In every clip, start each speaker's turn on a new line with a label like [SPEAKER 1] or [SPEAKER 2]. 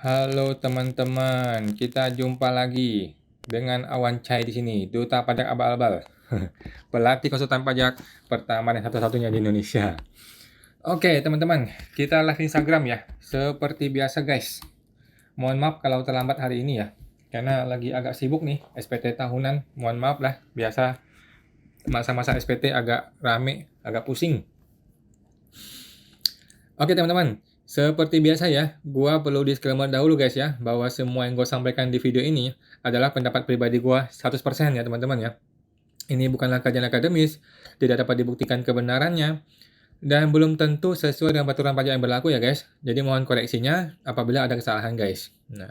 [SPEAKER 1] Halo teman-teman, kita jumpa lagi dengan Awan Chai di sini, Duta Pajak Abal-Abal. Pelatih konsultan pajak pertama dan satu-satunya di Indonesia. Oke, teman-teman, kita live Instagram ya. Seperti biasa, guys. Mohon maaf kalau terlambat hari ini ya. Karena lagi agak sibuk nih, SPT tahunan. Mohon maaf lah, biasa masa-masa SPT agak rame, agak pusing. Oke teman-teman, seperti biasa ya, gua perlu disclaimer dahulu guys ya, bahwa semua yang gue sampaikan di video ini adalah pendapat pribadi gua 100% ya teman-teman ya. Ini bukanlah kajian akademis, tidak dapat dibuktikan kebenarannya, dan belum tentu sesuai dengan peraturan pajak yang berlaku ya guys. Jadi mohon koreksinya apabila ada kesalahan guys. Nah,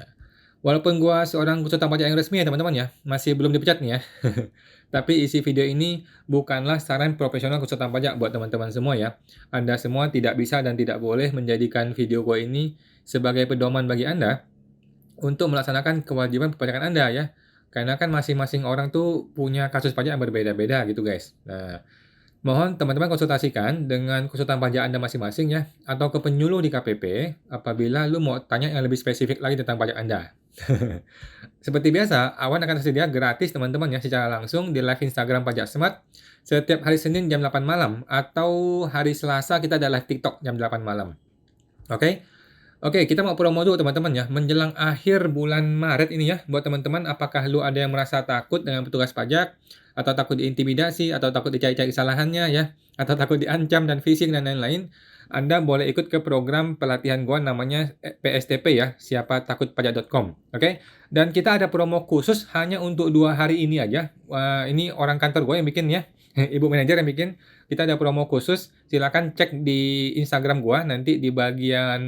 [SPEAKER 1] walaupun gua seorang konsultan pajak yang resmi ya teman-teman ya, masih belum dipecat nih ya. Tapi isi video ini bukanlah saran profesional konsultan pajak buat teman-teman semua ya. Anda semua tidak bisa dan tidak boleh menjadikan video gua ini sebagai pedoman bagi Anda untuk melaksanakan kewajiban perpajakan Anda ya. Karena kan masing-masing orang tuh punya kasus pajak yang berbeda-beda gitu guys. Nah, mohon teman-teman konsultasikan dengan konsultan pajak Anda masing-masing ya, atau ke penyuluh di KPP apabila lu mau tanya yang lebih spesifik lagi tentang pajak Anda. Seperti biasa, Awan akan tersedia gratis teman-teman ya secara langsung di live Instagram Pajak Smart setiap hari Senin jam 8 malam atau hari Selasa kita ada live TikTok jam 8 malam. Oke? Oke, kita mau promo dulu teman-teman ya. Menjelang akhir bulan Maret ini ya, buat teman-teman apakah lu ada yang merasa takut dengan petugas pajak atau takut diintimidasi atau takut dicari-cari kesalahannya ya, atau takut diancam dan phishing dan lain-lain, Anda boleh ikut ke program pelatihan gua namanya PSTP ya, siapatakuetpajak.com. Oke? Dan kita ada promo khusus hanya untuk 2 hari ini aja. Wah, ini orang kantor gua yang bikin ya. Ibu manajer yang bikin. Kita ada promo khusus, silakan cek di Instagram gua nanti di bagian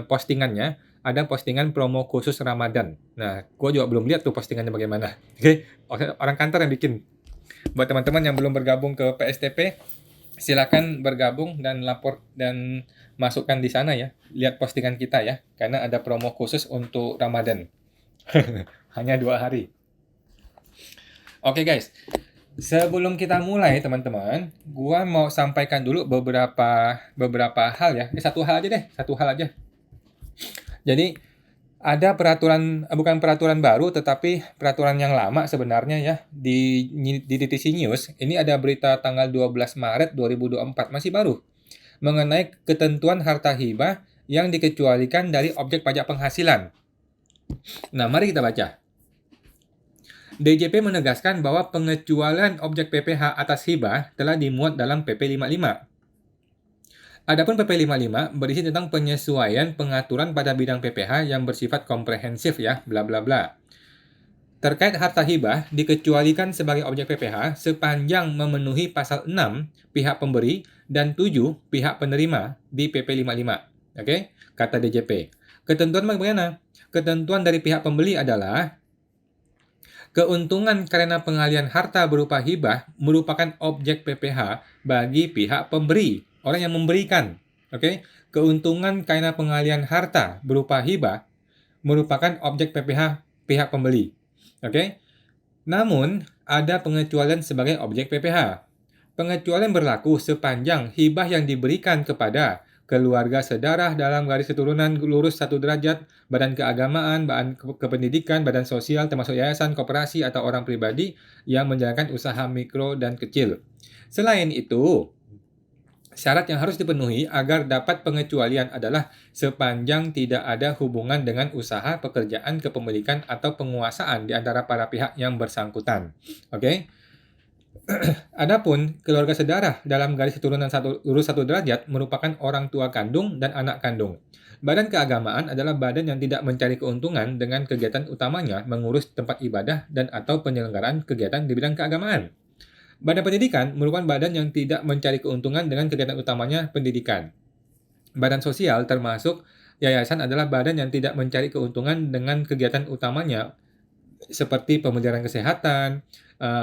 [SPEAKER 1] postingannya ada postingan promo khusus Ramadan. Nah, gua juga belum lihat tuh postingannya bagaimana. Oke, orang kantor yang bikin. Buat teman-teman yang belum bergabung ke PSTP, silakan bergabung dan lapor dan masukkan di sana ya. Lihat postingan kita ya, karena ada promo khusus untuk Ramadan. Hanya 2 hari. Oke guys, sebelum kita mulai teman-teman, gua mau sampaikan dulu beberapa hal ya. Satu hal aja deh, satu hal aja. Jadi ada peraturan, bukan peraturan baru tetapi peraturan yang lama sebenarnya ya di DTC News. Ini ada berita tanggal 12 Maret 2024, masih baru, mengenai ketentuan harta hibah yang dikecualikan dari objek pajak penghasilan. Nah, mari kita baca. DJP menegaskan bahwa pengecualian objek PPh atas hibah telah dimuat dalam PP 55. Adapun PP 55 berisi tentang penyesuaian pengaturan pada bidang PPh yang bersifat komprehensif ya, bla bla bla. Terkait harta hibah dikecualikan sebagai objek PPh sepanjang memenuhi pasal 6 pihak pemberi dan 7 pihak penerima di PP 55. Oke, kata DJP. Ketentuan bagaimana? Ketentuan dari pihak pembeli adalah keuntungan karena pengalian harta berupa hibah merupakan objek PPh bagi pihak pemberi, orang yang memberikan. Oke, keuntungan karena pengalian harta berupa hibah merupakan objek PPh pihak pembeli. Oke, namun ada pengecualian sebagai objek PPh. Pengecualian berlaku sepanjang hibah yang diberikan kepada keluarga sedarah dalam garis keturunan lurus 1 derajat, badan keagamaan, badan kependidikan, badan sosial termasuk yayasan, koperasi atau orang pribadi yang menjalankan usaha mikro dan kecil. Selain itu, syarat yang harus dipenuhi agar dapat pengecualian adalah sepanjang tidak ada hubungan dengan usaha, pekerjaan, kepemilikan atau penguasaan di antara para pihak yang bersangkutan. Oke? Adapun keluarga sedarah dalam garis keturunan lurus 1 derajat merupakan orang tua kandung dan anak kandung. Badan keagamaan adalah badan yang tidak mencari keuntungan dengan kegiatan utamanya mengurus tempat ibadah dan atau penyelenggaraan kegiatan di bidang keagamaan. Badan pendidikan merupakan badan yang tidak mencari keuntungan dengan kegiatan utamanya pendidikan. Badan sosial termasuk yayasan adalah badan yang tidak mencari keuntungan dengan kegiatan utamanya seperti pemeliharaan kesehatan,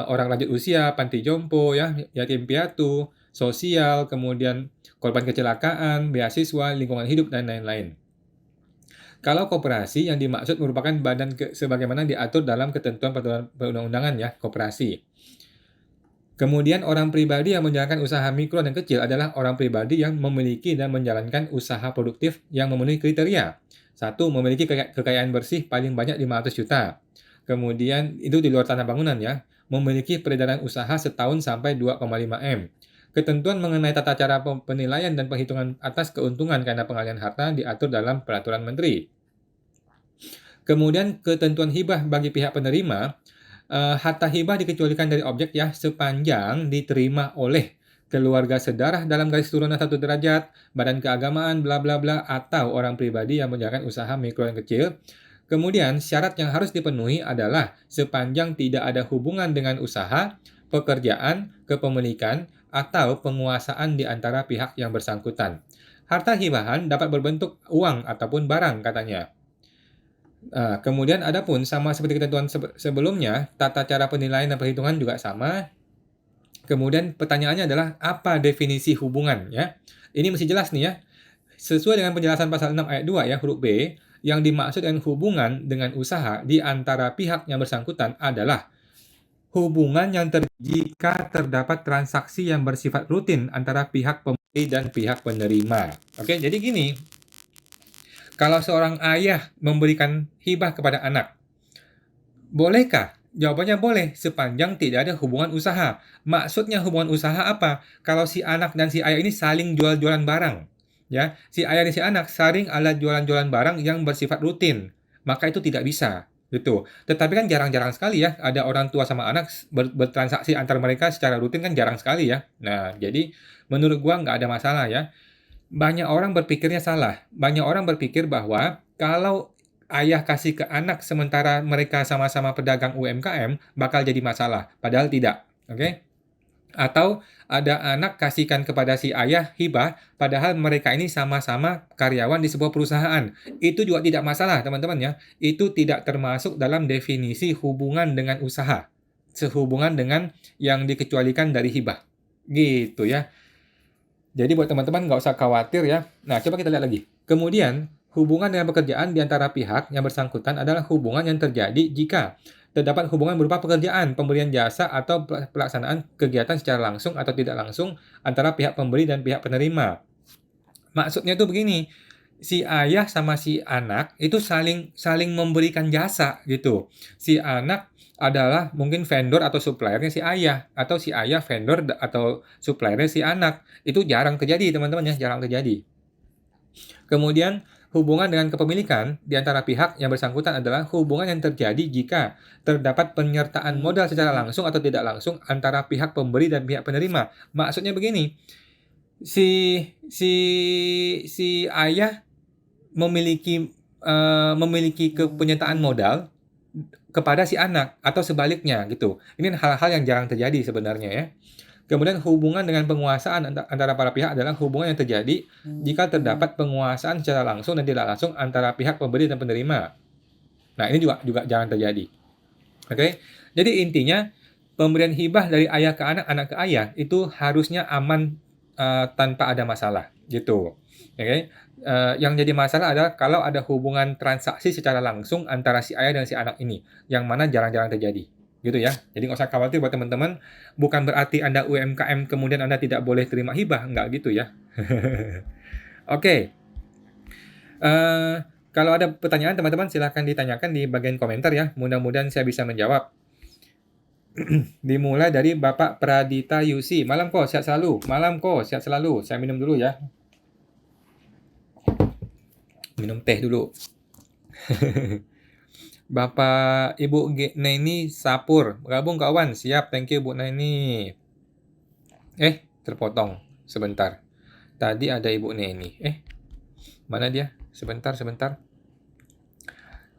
[SPEAKER 1] orang lanjut usia, panti jompo, ya, yatim piatu, sosial, kemudian korban kecelakaan, beasiswa, lingkungan hidup, dan lain-lain. Kalau koperasi yang dimaksud merupakan badan sebagaimana diatur dalam ketentuan perundang-undangan ya, koperasi. Kemudian orang pribadi yang menjalankan usaha mikro dan kecil adalah orang pribadi yang memiliki dan menjalankan usaha produktif yang memenuhi kriteria. Satu, memiliki kekayaan bersih paling banyak 500 juta. Kemudian, itu di luar tanah bangunan ya. Memiliki peredaran usaha setahun sampai 2,5 M. Ketentuan mengenai tata cara penilaian dan perhitungan atas keuntungan karena pengalihan harta diatur dalam peraturan menteri. Kemudian ketentuan hibah bagi pihak penerima, harta hibah dikecualikan dari objek ya sepanjang diterima oleh keluarga sedarah dalam garis turunan 1 derajat, badan keagamaan, bla bla bla, atau orang pribadi yang menjalankan usaha mikro yang kecil. Kemudian syarat yang harus dipenuhi adalah sepanjang tidak ada hubungan dengan usaha, pekerjaan, kepemilikan, atau penguasaan di antara pihak yang bersangkutan. Harta hibahan dapat berbentuk uang ataupun barang katanya. Kemudian adapun sama seperti ketentuan sebelumnya, tata cara penilaian dan perhitungan juga sama. Kemudian pertanyaannya adalah apa definisi hubungan ya? Ini mesti jelas nih ya. Sesuai dengan penjelasan pasal 6 ayat 2 ya, huruf B, yang dimaksud dengan hubungan dengan usaha di antara pihak yang bersangkutan adalah hubungan yang terjadi jika terdapat transaksi yang bersifat rutin antara pihak pemberi dan pihak penerima. Oke, jadi gini, kalau seorang ayah memberikan hibah kepada anak, bolehkah? Jawabannya boleh, sepanjang tidak ada hubungan usaha. Maksudnya hubungan usaha apa? Kalau si anak dan si ayah ini saling jual-jualan barang. Ya, si ayah dan si anak saling ada jualan-jualan barang yang bersifat rutin. Maka itu tidak bisa. Gitu. Tetapi kan jarang-jarang sekali ya, ada orang tua sama anak bertransaksi antar mereka secara rutin kan jarang sekali ya. Nah, jadi menurut gua nggak ada masalah ya. Banyak orang berpikirnya salah. Banyak orang berpikir bahwa kalau ayah kasih ke anak sementara mereka sama-sama pedagang UMKM bakal jadi masalah. Padahal tidak. Oke? Atau ada anak kasihkan kepada si ayah hibah padahal mereka ini sama-sama karyawan di sebuah perusahaan. Itu juga tidak masalah, teman-teman ya. Itu tidak termasuk dalam definisi hubungan dengan usaha. Sehubungan dengan yang dikecualikan dari hibah. Gitu ya. Jadi buat teman-teman nggak usah khawatir ya. Nah, coba kita lihat lagi. Kemudian, hubungan dengan pekerjaan di antara pihak yang bersangkutan adalah hubungan yang terjadi jika terdapat hubungan berupa pekerjaan, pemberian jasa, atau pelaksanaan kegiatan secara langsung atau tidak langsung antara pihak pemberi dan pihak penerima. Maksudnya tuh begini, si ayah sama si anak itu saling memberikan jasa gitu. Si anak adalah mungkin vendor atau suppliernya si ayah, atau si ayah vendor atau suppliernya si anak. Itu jarang terjadi teman-teman ya, jarang terjadi. Kemudian hubungan dengan kepemilikan di antara pihak yang bersangkutan adalah hubungan yang terjadi jika terdapat penyertaan modal secara langsung atau tidak langsung antara pihak pemberi dan pihak penerima. Maksudnya begini, si ayah memiliki penyertaan modal kepada si anak atau sebaliknya gitu. Ini hal-hal yang jarang terjadi sebenarnya ya. Kemudian hubungan dengan penguasaan antara para pihak adalah hubungan yang terjadi jika terdapat penguasaan secara langsung dan tidak langsung antara pihak pemberi dan penerima. Nah, ini juga jarang terjadi. Oke. Jadi intinya pemberian hibah dari ayah ke anak, anak ke ayah itu harusnya aman tanpa ada masalah gitu. Oke. Yang jadi masalah adalah kalau ada hubungan transaksi secara langsung antara si ayah dan si anak ini, yang mana jarang-jarang terjadi, gitu ya. Jadi nggak usah khawatir buat teman-teman, bukan berarti Anda UMKM kemudian Anda tidak boleh terima hibah, nggak gitu ya. Oke. Kalau ada pertanyaan teman-teman silahkan ditanyakan di bagian komentar ya, mudah-mudahan saya bisa menjawab. Dimulai dari Bapak Pradita Yusi. Malam kok, sehat selalu. Malam kok, sehat selalu. Saya minum dulu ya. Minum teh dulu. Bapak Ibu Neni Sapur, gabung kawan. Siap, thank you Bu Neni. Terpotong. Sebentar. Tadi ada Ibu Neni. Mana dia? Sebentar.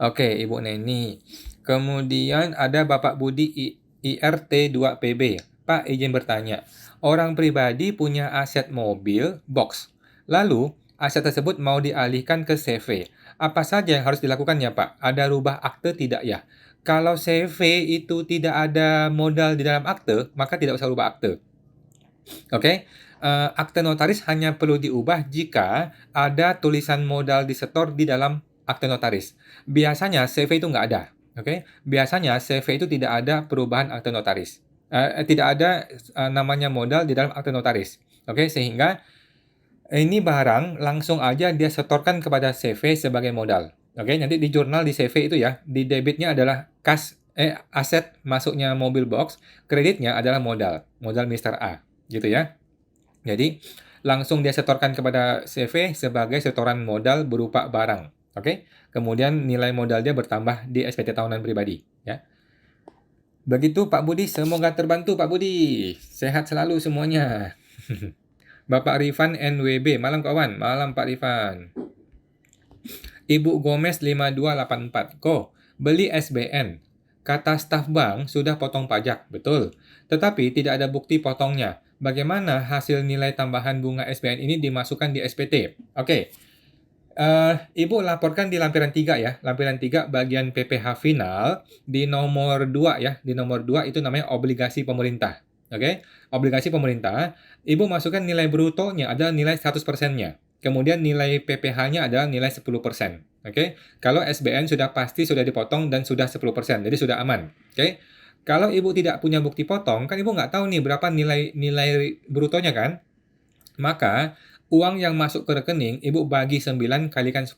[SPEAKER 1] Oke, Ibu Neni. Kemudian ada Bapak Budi IRT2PB. Pak, izin bertanya. Orang pribadi punya aset mobil, box. Lalu, aset tersebut mau dialihkan ke CV. Apa saja yang harus dilakukan ya Pak? Ada rubah akte tidak ya? Kalau CV itu tidak ada modal di dalam akte, maka tidak usah rubah akte. Oke? Akte notaris hanya perlu diubah jika ada tulisan modal disetor di dalam akte notaris. Biasanya CV itu nggak ada. Oke? Biasanya CV itu tidak ada perubahan akte notaris. Tidak ada namanya modal di dalam akte notaris. Oke? Sehingga Ini barang langsung aja dia setorkan kepada CV sebagai modal. Oke, nanti di jurnal di CV itu ya, di debitnya adalah aset masuknya mobil box, kreditnya adalah modal, modal Mister A, gitu ya. Jadi langsung dia setorkan kepada CV sebagai setoran modal berupa barang. Oke, kemudian nilai modal dia bertambah di SPT tahunan pribadi, ya. Begitu Pak Budi, semoga terbantu Pak Budi. Sehat selalu semuanya. Bapak Rifan NWB, malam kawan, malam Pak Rifan. Ibu Gomez 5284, beli SBN. Kata staf bank sudah potong pajak, betul. Tetapi tidak ada bukti potongnya. Bagaimana hasil nilai tambahan bunga SBN ini dimasukkan di SPT? Oke, Ibu laporkan di lampiran 3 ya. Lampiran 3 bagian PPh final di nomor 2 ya. Di nomor 2 itu namanya obligasi pemerintah. Oke, obligasi pemerintah. Ibu masukkan nilai brutonya adalah nilai 100%-nya. Kemudian nilai PPh-nya adalah nilai 10%. Oke, kalau SBN sudah pasti sudah dipotong dan sudah 10%, jadi sudah aman. Oke, kalau Ibu tidak punya bukti potong, kan Ibu nggak tahu nih berapa nilai brutonya kan? Maka uang yang masuk ke rekening Ibu bagi 9 kalikan 10.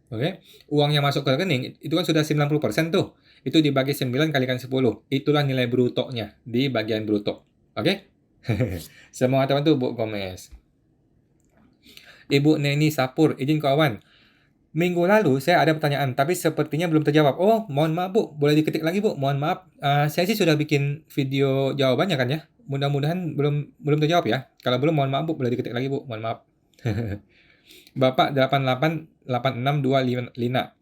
[SPEAKER 1] Oke. Uang yang masuk ke rekening itu kan sudah 90% tuh. Itu dibagi 9 kalikan 10. Itulah nilai brutonya di bagian bruto. Oke? Semangat teman tuh Bu Gomez. Ibu Neni Sapur, izin kawan. Minggu lalu saya ada pertanyaan, tapi sepertinya belum terjawab. Oh, mohon maaf Bu, boleh diketik lagi Bu. Mohon maaf, saya sih sudah bikin video jawabannya kan ya. Mudah-mudahan belum terjawab ya. Kalau belum, mohon maaf Bu, boleh diketik lagi Bu. Mohon maaf. Bapak 888625 Lina.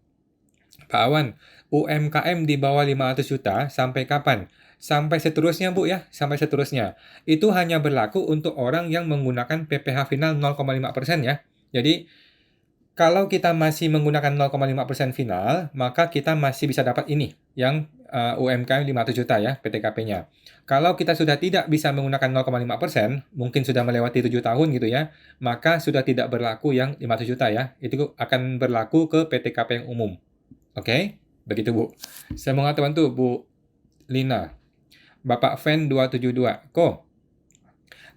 [SPEAKER 1] Pak Awan, UMKM di bawah 500 juta sampai kapan? Sampai seterusnya Bu ya, sampai seterusnya. Itu hanya berlaku untuk orang yang menggunakan PPh final 0,5% ya. Jadi kalau kita masih menggunakan 0,5% final, maka kita masih bisa dapat ini, yang UMKM 500 juta ya, PTKP-nya. Kalau kita sudah tidak bisa menggunakan 0,5%, mungkin sudah melewati 7 tahun gitu ya, maka sudah tidak berlaku yang 500 juta ya. Itu akan berlaku ke PTKP yang umum. Oke? Begitu Bu. Semoga terbantu Bu Lina. Bapak Fen 272.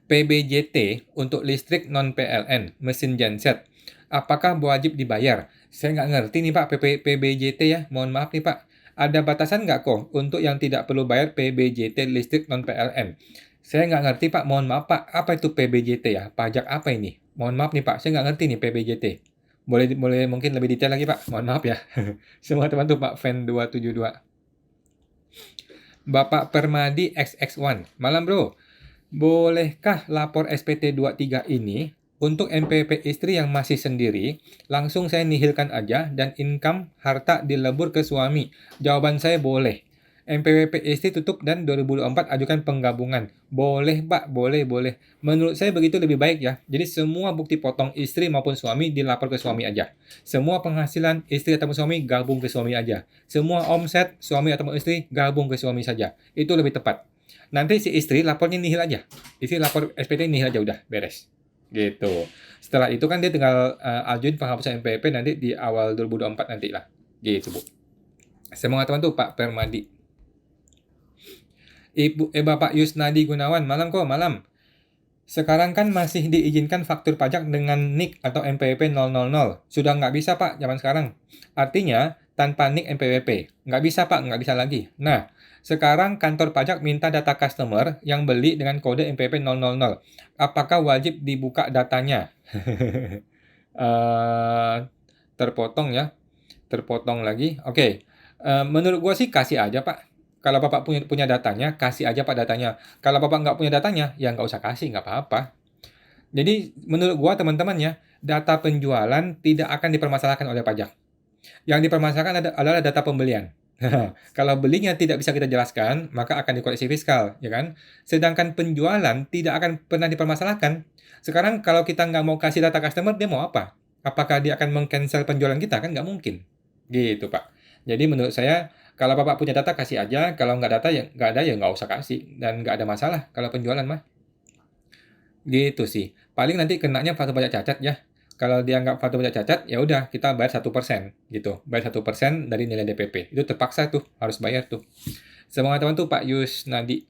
[SPEAKER 1] PBJT untuk listrik non-PLN, mesin genset. Apakah wajib dibayar? Saya nggak ngerti nih Pak, PBJT ya. Mohon maaf nih Pak. Ada batasan nggak untuk yang tidak perlu bayar PBJT listrik non-PLN? Saya nggak ngerti Pak, mohon maaf Pak. Apa itu PBJT ya? Pajak apa ini? Mohon maaf nih Pak, saya nggak ngerti nih PBJT. Boleh mungkin lebih detail lagi Pak. Mohon maaf ya. Semua teman tuh Pak Fan 272. Bapak Permadi XX1. Malam bro. Bolehkah lapor SPT 23 ini untuk NPWP istri yang masih sendiri, langsung saya nihilkan aja dan income harta dilebur ke suami? Jawaban saya boleh. NPWP istri tutup dan 2024 ajukan penggabungan. Boleh Pak, boleh. Menurut saya begitu lebih baik ya. Jadi semua bukti potong istri maupun suami dilapor ke suami aja. Semua penghasilan istri atau suami gabung ke suami aja. Semua omset suami atau istri gabung ke suami saja. Itu lebih tepat. Nanti si istri lapornya nihil aja. Istri lapor SPT nihil aja udah, beres. Gitu. Setelah itu kan dia tinggal ajuin penghapusan NPWP nanti di awal 2024 nanti lah. Gitu, Bu. Semangat teman tuh Pak Permadi. Bapak Yusnadi Gunawan, malam malam. Sekarang kan masih diizinkan faktur pajak dengan NIK atau NPWP 000. Sudah nggak bisa Pak, zaman sekarang. Artinya, tanpa NIK NPWP. Nggak bisa Pak, nggak bisa lagi. Nah, sekarang kantor pajak minta data customer yang beli dengan kode NPWP 000. Apakah wajib dibuka datanya? Terpotong ya. Terpotong lagi. Oke. Menurut gua sih kasih aja Pak. Kalau Bapak punya datanya, kasih aja Pak datanya. Kalau Bapak nggak punya datanya, ya nggak usah kasih, nggak apa-apa. Jadi menurut gua teman-teman ya, data penjualan tidak akan dipermasalahkan oleh pajak. Yang dipermasalahkan adalah data pembelian. Kalau belinya tidak bisa kita jelaskan, maka akan dikoreksi fiskal, ya kan? Sedangkan penjualan tidak akan pernah dipermasalahkan. Sekarang kalau kita nggak mau kasih data customer, dia mau apa? Apakah dia akan meng-cancel penjualan kita? Kan nggak mungkin. Gitu, Pak. Jadi menurut saya, kalau Bapak punya data, kasih aja. Kalau nggak data, ya nggak ada, ya nggak usah kasih. Dan nggak ada masalah kalau penjualan mah. Gitu sih. Paling nanti kenanya faktur pajak cacat ya. Kalau dianggap faktur pajak cacat, ya udah kita bayar 1% gitu. Bayar 1% dari nilai DPP. Itu terpaksa tuh, harus bayar tuh. Semangat teman tuh Pak Yus Nadi.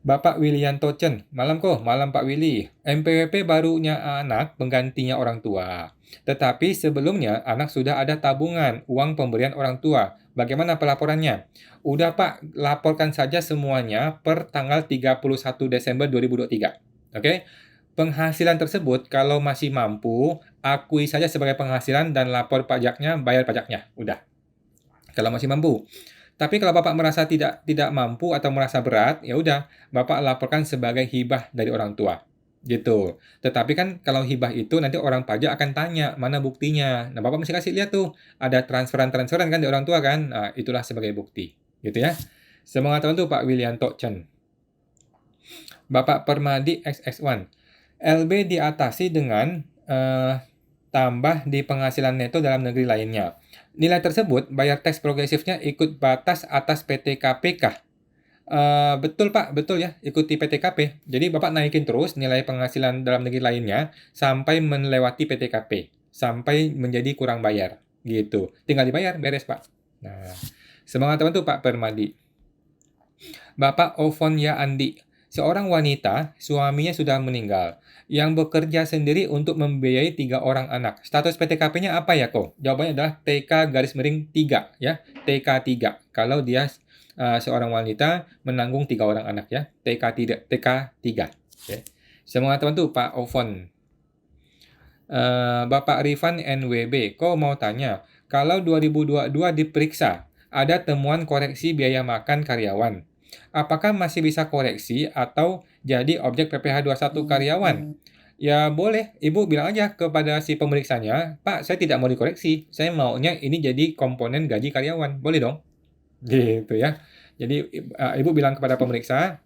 [SPEAKER 1] Bapak Wilianto Chen, malam kok, malam Pak Willy. MPWP barunya anak penggantinya orang tua. Tetapi sebelumnya anak sudah ada tabungan, uang pemberian orang tua. Bagaimana pelaporannya? Udah Pak, laporkan saja semuanya per tanggal 31 Desember 2023. Oke? Penghasilan tersebut kalau masih mampu, akui saja sebagai penghasilan dan lapor pajaknya, bayar pajaknya. Udah. Kalau masih mampu. Tapi kalau Bapak merasa tidak mampu atau merasa berat, ya udah, Bapak laporkan sebagai hibah dari orang tua. Gitu. Tetapi kan kalau hibah itu nanti orang pajak akan tanya, mana buktinya. Nah, Bapak mesti kasih lihat tuh, ada transferan-transferan kan dari orang tua kan. Nah, itulah sebagai bukti. Gitu ya. Semangat terbantu Pak Wilianto Chen. Bapak Permadi XX1. LB diatasi dengan tambah di penghasilan neto dalam negeri lainnya. Nilai tersebut bayar teks progresifnya ikut batas atas PTKP kah? Betul Pak, betul ya, ikuti PTKP. Jadi Bapak naikin terus nilai penghasilan dalam negeri lainnya sampai melewati PTKP, sampai menjadi kurang bayar, gitu. Tinggal dibayar, beres Pak. Nah, semangat teman tuh Pak Permadi. Bapak Ovonya Andi, seorang wanita, suaminya sudah meninggal, yang bekerja sendiri untuk membiayai 3 orang anak. Status PTKP-nya apa ya, kok? Jawabannya adalah TK_3 ya, TK3. Kalau dia seorang wanita menanggung 3 orang anak ya, TK3. Oke. Semangat teman tuh Pak Ovon. Bapak Rifan NWB, kok mau tanya, kalau 2022 diperiksa, ada temuan koreksi biaya makan karyawan. Apakah masih bisa koreksi atau jadi objek PPh 21 karyawan? Ya boleh, Ibu bilang aja kepada si pemeriksanya, Pak, saya tidak mau dikoreksi, saya maunya ini jadi komponen gaji karyawan. Boleh dong? Gitu ya. Jadi Ibu bilang kepada pemeriksa,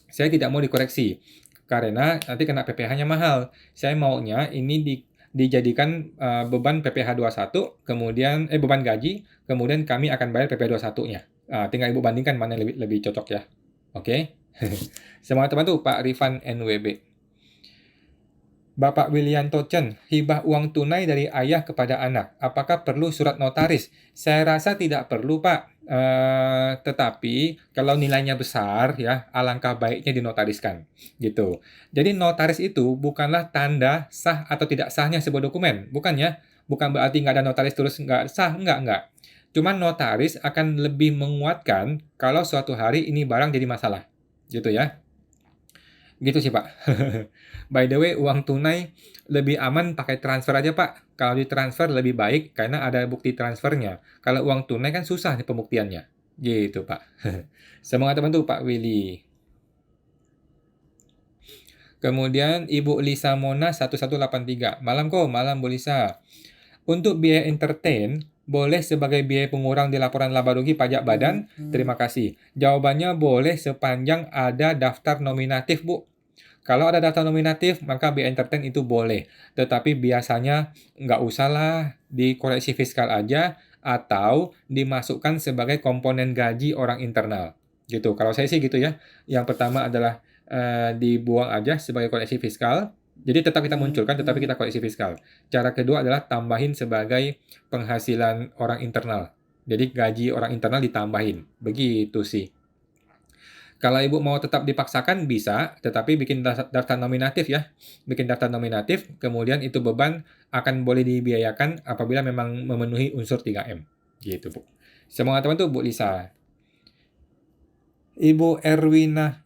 [SPEAKER 1] saya tidak mau dikoreksi karena nanti kena PPh-nya mahal. Saya maunya ini dijadikan beban PPh 21, kemudian beban gaji, kemudian kami akan bayar PPh 21-nya. Tinggal Ibu bandingkan mana yang lebih cocok ya. Oke. Semangat teman tuh Pak Rifan NWB. Bapak Wilianto Chen, hibah uang tunai dari ayah kepada anak. Apakah perlu surat notaris? Saya rasa tidak perlu, Pak. Tetapi kalau nilainya besar, ya alangkah baiknya dinotariskan, gitu. Jadi notaris itu bukanlah tanda sah atau tidak sahnya sebuah dokumen, bukan ya? Bukan berarti nggak ada notaris terus nggak sah, nggak. Cuman notaris akan lebih menguatkan kalau suatu hari ini barang jadi masalah, gitu ya. Gitu sih, Pak. By the way, uang tunai lebih aman pakai transfer aja, Pak. Kalau ditransfer lebih baik karena ada bukti transfernya. Kalau uang tunai kan susah nih pembuktiannya. Gitu, Pak. Semangat teman tuh, Pak Willy. Kemudian Ibu Lisa Mona 1183. Malam kok, malam Bu Lisa. Untuk biaya entertain, boleh sebagai biaya pengurang di laporan laba rugi pajak badan? Terima kasih. Jawabannya boleh sepanjang ada daftar nominatif, Bu. Kalau ada daftar nominatif, maka biaya entertain itu boleh. Tetapi biasanya nggak usahlah dikoreksi fiskal aja atau dimasukkan sebagai komponen gaji orang internal. Gitu. Kalau saya sih gitu ya. Yang pertama adalah dibuang aja sebagai koreksi fiskal. Jadi tetap kita munculkan, tetapi kita koreksi fiskal. Cara kedua adalah tambahin sebagai penghasilan orang internal. Jadi gaji orang internal ditambahin. Begitu sih. Kalau Ibu mau tetap dipaksakan bisa, tetapi bikin daftar nominatif ya. Bikin daftar nominatif, kemudian itu beban akan boleh dibiayakan apabila memang memenuhi unsur 3M. Gitu, Bu. Semangat teman tuh, Bu Lisa. Ibu Erwina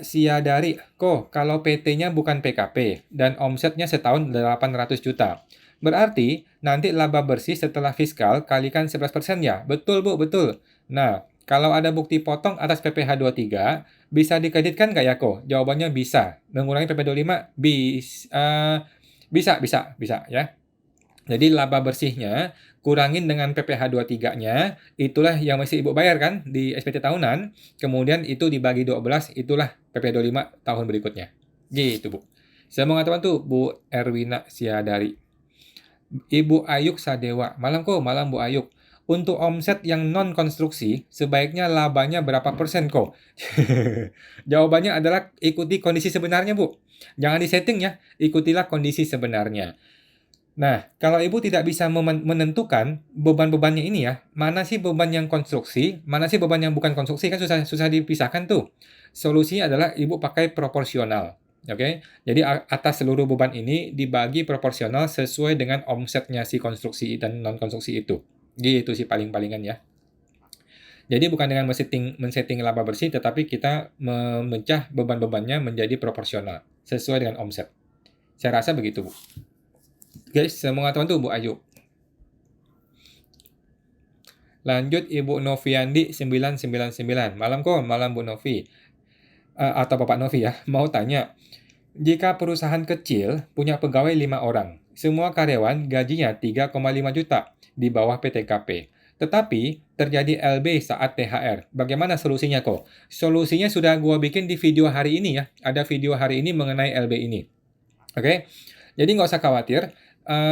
[SPEAKER 1] Siadari, kok kalau PT-nya bukan PKP dan omsetnya setahun 800 juta. Berarti nanti laba bersih setelah fiskal kalikan 11% ya? Betul, Bu, betul. Nah, kalau ada bukti potong atas PPh 23, bisa dikreditkan nggak ya, kok? Jawabannya bisa. Mengurangi PPh 25? Bisa ya. Jadi laba bersihnya kurangin dengan PPh 23-nya, itulah yang mesti Ibu bayar kan di SPT tahunan, kemudian itu dibagi 12, itulah PPh 25 tahun berikutnya. Gitu, Bu. Saya mau ngatakan tuh, Bu Erwina Siadari. Ibu Ayuk Sadewa. Malam kok, malam Bu Ayuk. Untuk omset yang non-konstruksi, sebaiknya labanya berapa persen kok? Jawabannya adalah ikuti kondisi sebenarnya, Bu. Jangan disetting ya, ikutilah kondisi sebenarnya. Nah, kalau ibu tidak bisa menentukan beban-bebannya ini ya, mana sih beban yang konstruksi, mana sih beban yang bukan konstruksi, kan susah dipisahkan tuh. Solusinya adalah ibu pakai proporsional. Oke, jadi atas seluruh beban ini dibagi proporsional sesuai dengan omsetnya si konstruksi dan non konstruksi itu. Gitu sih paling-palingan ya. Jadi bukan dengan men-setting laba bersih, tetapi kita memecah beban-bebannya menjadi proporsional sesuai dengan omset. Saya rasa begitu, Bu. Guys, saya mau ngatakan tuh Bu Ayu. Lanjut Ibu Noviandi 999. Malam kok, malam Bu Novi. Atau Bapak Novi ya. Mau tanya, jika perusahaan kecil punya pegawai 5 orang, semua karyawan gajinya 3,5 juta di bawah PTKP. Tetapi terjadi LB saat THR. Bagaimana solusinya kok? Solusinya sudah gua bikin di video hari ini ya. Ada video hari ini mengenai LB ini. Oke, jadi nggak usah khawatir.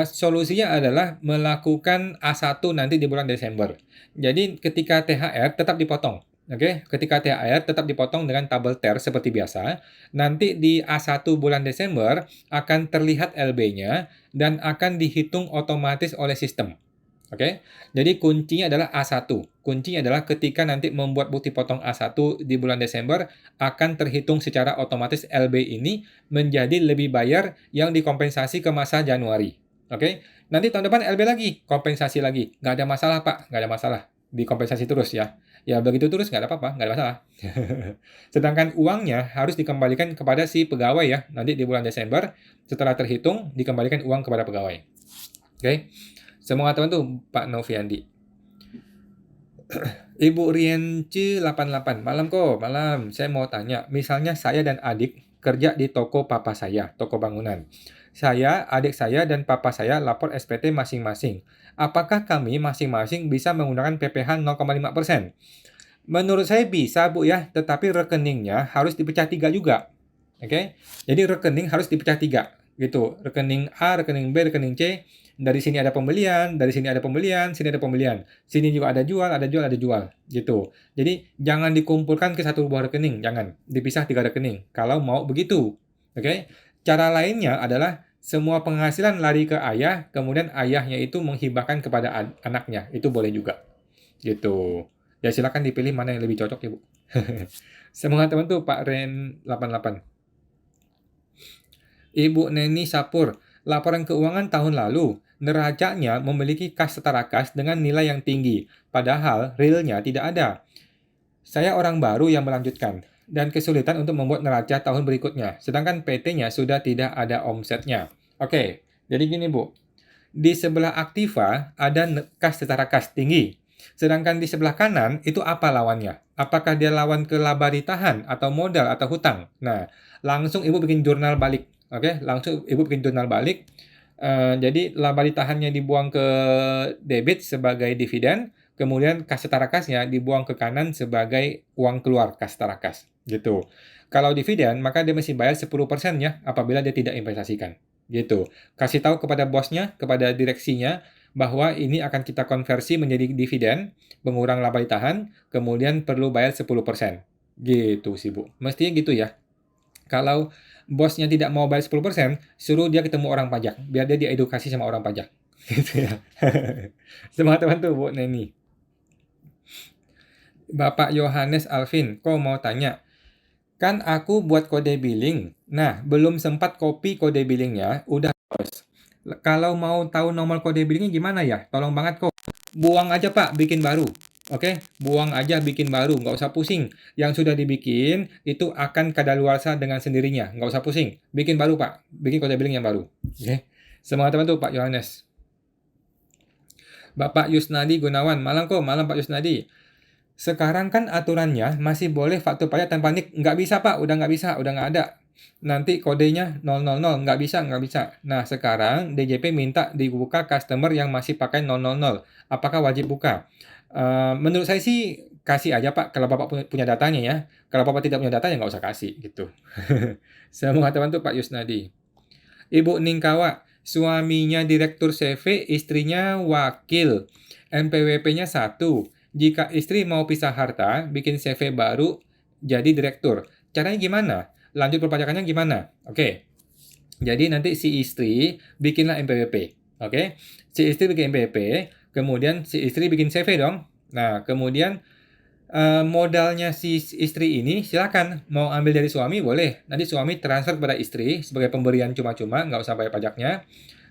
[SPEAKER 1] Solusinya adalah melakukan A1 nanti di bulan Desember. Jadi ketika THR tetap dipotong. Oke, ketika THR tetap dipotong dengan tabel TER seperti biasa. Nanti di A1 bulan Desember akan terlihat LB-nya dan akan dihitung otomatis oleh sistem. Oke, jadi kuncinya adalah A1. Kuncinya adalah ketika nanti membuat bukti potong A1 di bulan Desember, akan terhitung secara otomatis LB ini menjadi lebih bayar yang dikompensasi ke masa Januari. Oke, nanti tahun depan LB lagi, kompensasi lagi. Nggak ada masalah, Pak. Nggak ada masalah. Dikompensasi terus ya. Ya begitu terus, nggak ada apa-apa, nggak ada masalah. Sedangkan uangnya harus dikembalikan kepada si pegawai ya. Nanti di bulan Desember, setelah terhitung, dikembalikan uang kepada pegawai. Oke. Semua teman tuh Pak Noviandi. Ibu Rienci 88. Malam kok, malam. Saya mau tanya, misalnya saya dan adik kerja di toko papa saya, toko bangunan. Saya, adik saya, dan papa saya lapor SPT masing-masing. Apakah kami masing-masing bisa menggunakan PPh 0,5%? Menurut saya bisa, Bu ya, tetapi rekeningnya harus dipecah 3 juga. Oke? Jadi rekening harus dipecah 3 gitu. Rekening A, rekening B, rekening C. Dari sini ada pembelian, dari sini ada pembelian, sini ada pembelian. Sini juga ada jual, ada jual, ada jual. Gitu. Jadi jangan dikumpulkan ke satu buah rekening, jangan. Dipisah 3 rekening kalau mau begitu. Oke? Cara lainnya adalah semua penghasilan lari ke ayah, kemudian ayahnya itu menghibahkan kepada anaknya. Itu boleh juga. Gitu. Ya silakan dipilih mana yang lebih cocok ya, Bu. Semangat teman tuh Pak Ren 88. Ibu Neni Sapur, laporan keuangan tahun lalu, neracanya memiliki kas setara kas dengan nilai yang tinggi, padahal realnya tidak ada. Saya orang baru yang melanjutkan, dan kesulitan untuk membuat neraca tahun berikutnya, sedangkan PT-nya sudah tidak ada omsetnya. Oke, jadi gini Bu, di sebelah aktiva ada kas setara kas tinggi, sedangkan di sebelah kanan itu apa lawannya? Apakah dia lawan ke laba ditahan, atau modal, atau hutang? Nah, langsung Ibu bikin jurnal balik. Oke, langsung Ibu bikin jurnal balik. Jadi laba ditahannya dibuang ke debit sebagai dividen, kemudian kas setara kasnya dibuang ke kanan sebagai uang keluar kas setara kas. Gitu. Kalau dividen, maka dia mesti bayar 10% ya apabila dia tidak investasikan. Gitu. Kasih tahu kepada bosnya, kepada direksinya, bahwa ini akan kita konversi menjadi dividen, mengurang laba ditahan, kemudian perlu bayar 10%. Gitu sih, Bu. Mestinya gitu ya. Kalau bosnya tidak mau bayar 10%, suruh dia ketemu orang pajak, biar dia diedukasi sama orang pajak. Gitu ya. Semangat teman tuh, Bu Neni. Bapak Yohanes Alvin, kok mau tanya, kan aku buat kode billing. Nah, belum sempat copy kode billingnya, udah bos. Kalau mau tahu nomor kode billingnya gimana ya? Tolong banget kok. Buang aja Pak, bikin baru. Oke, buang aja bikin baru, nggak usah pusing. Yang sudah dibikin itu akan kadaluarsa dengan sendirinya, nggak usah pusing. Bikin baru Pak, bikin kode billing yang baru. Oke, semangat teman tuh Pak Yohanes. Bapak Yusnadi Gunawan, malam kok, malam Pak Yusnadi. Sekarang kan aturannya masih boleh faktur pajak tanpa NIK. Nggak bisa Pak, udah nggak bisa, udah nggak ada. Nanti kodenya 000, nggak bisa, nggak bisa. Nah, sekarang DJP minta dibuka customer yang masih pakai 000. Apakah wajib buka? Menurut saya sih kasih aja Pak, kalau Bapak punya datanya ya. Kalau Bapak tidak punya datanya nggak usah kasih, gitu. Semua teman tuh Pak Yusnadi. Ibu Ningkawa, suaminya direktur CV, istrinya wakil. NPWP-nya 1. Jika istri mau pisah harta, bikin CV baru, jadi direktur. Caranya gimana? Lanjut perpajakannya gimana? Oke. Jadi nanti si istri bikinlah NPWP. Oke, si istri bikin NPWP, kemudian si istri bikin CV dong. Nah, kemudian modalnya si istri ini silakan mau ambil dari suami boleh. Nanti suami transfer kepada istri sebagai pemberian cuma-cuma, nggak usah bayar pajaknya.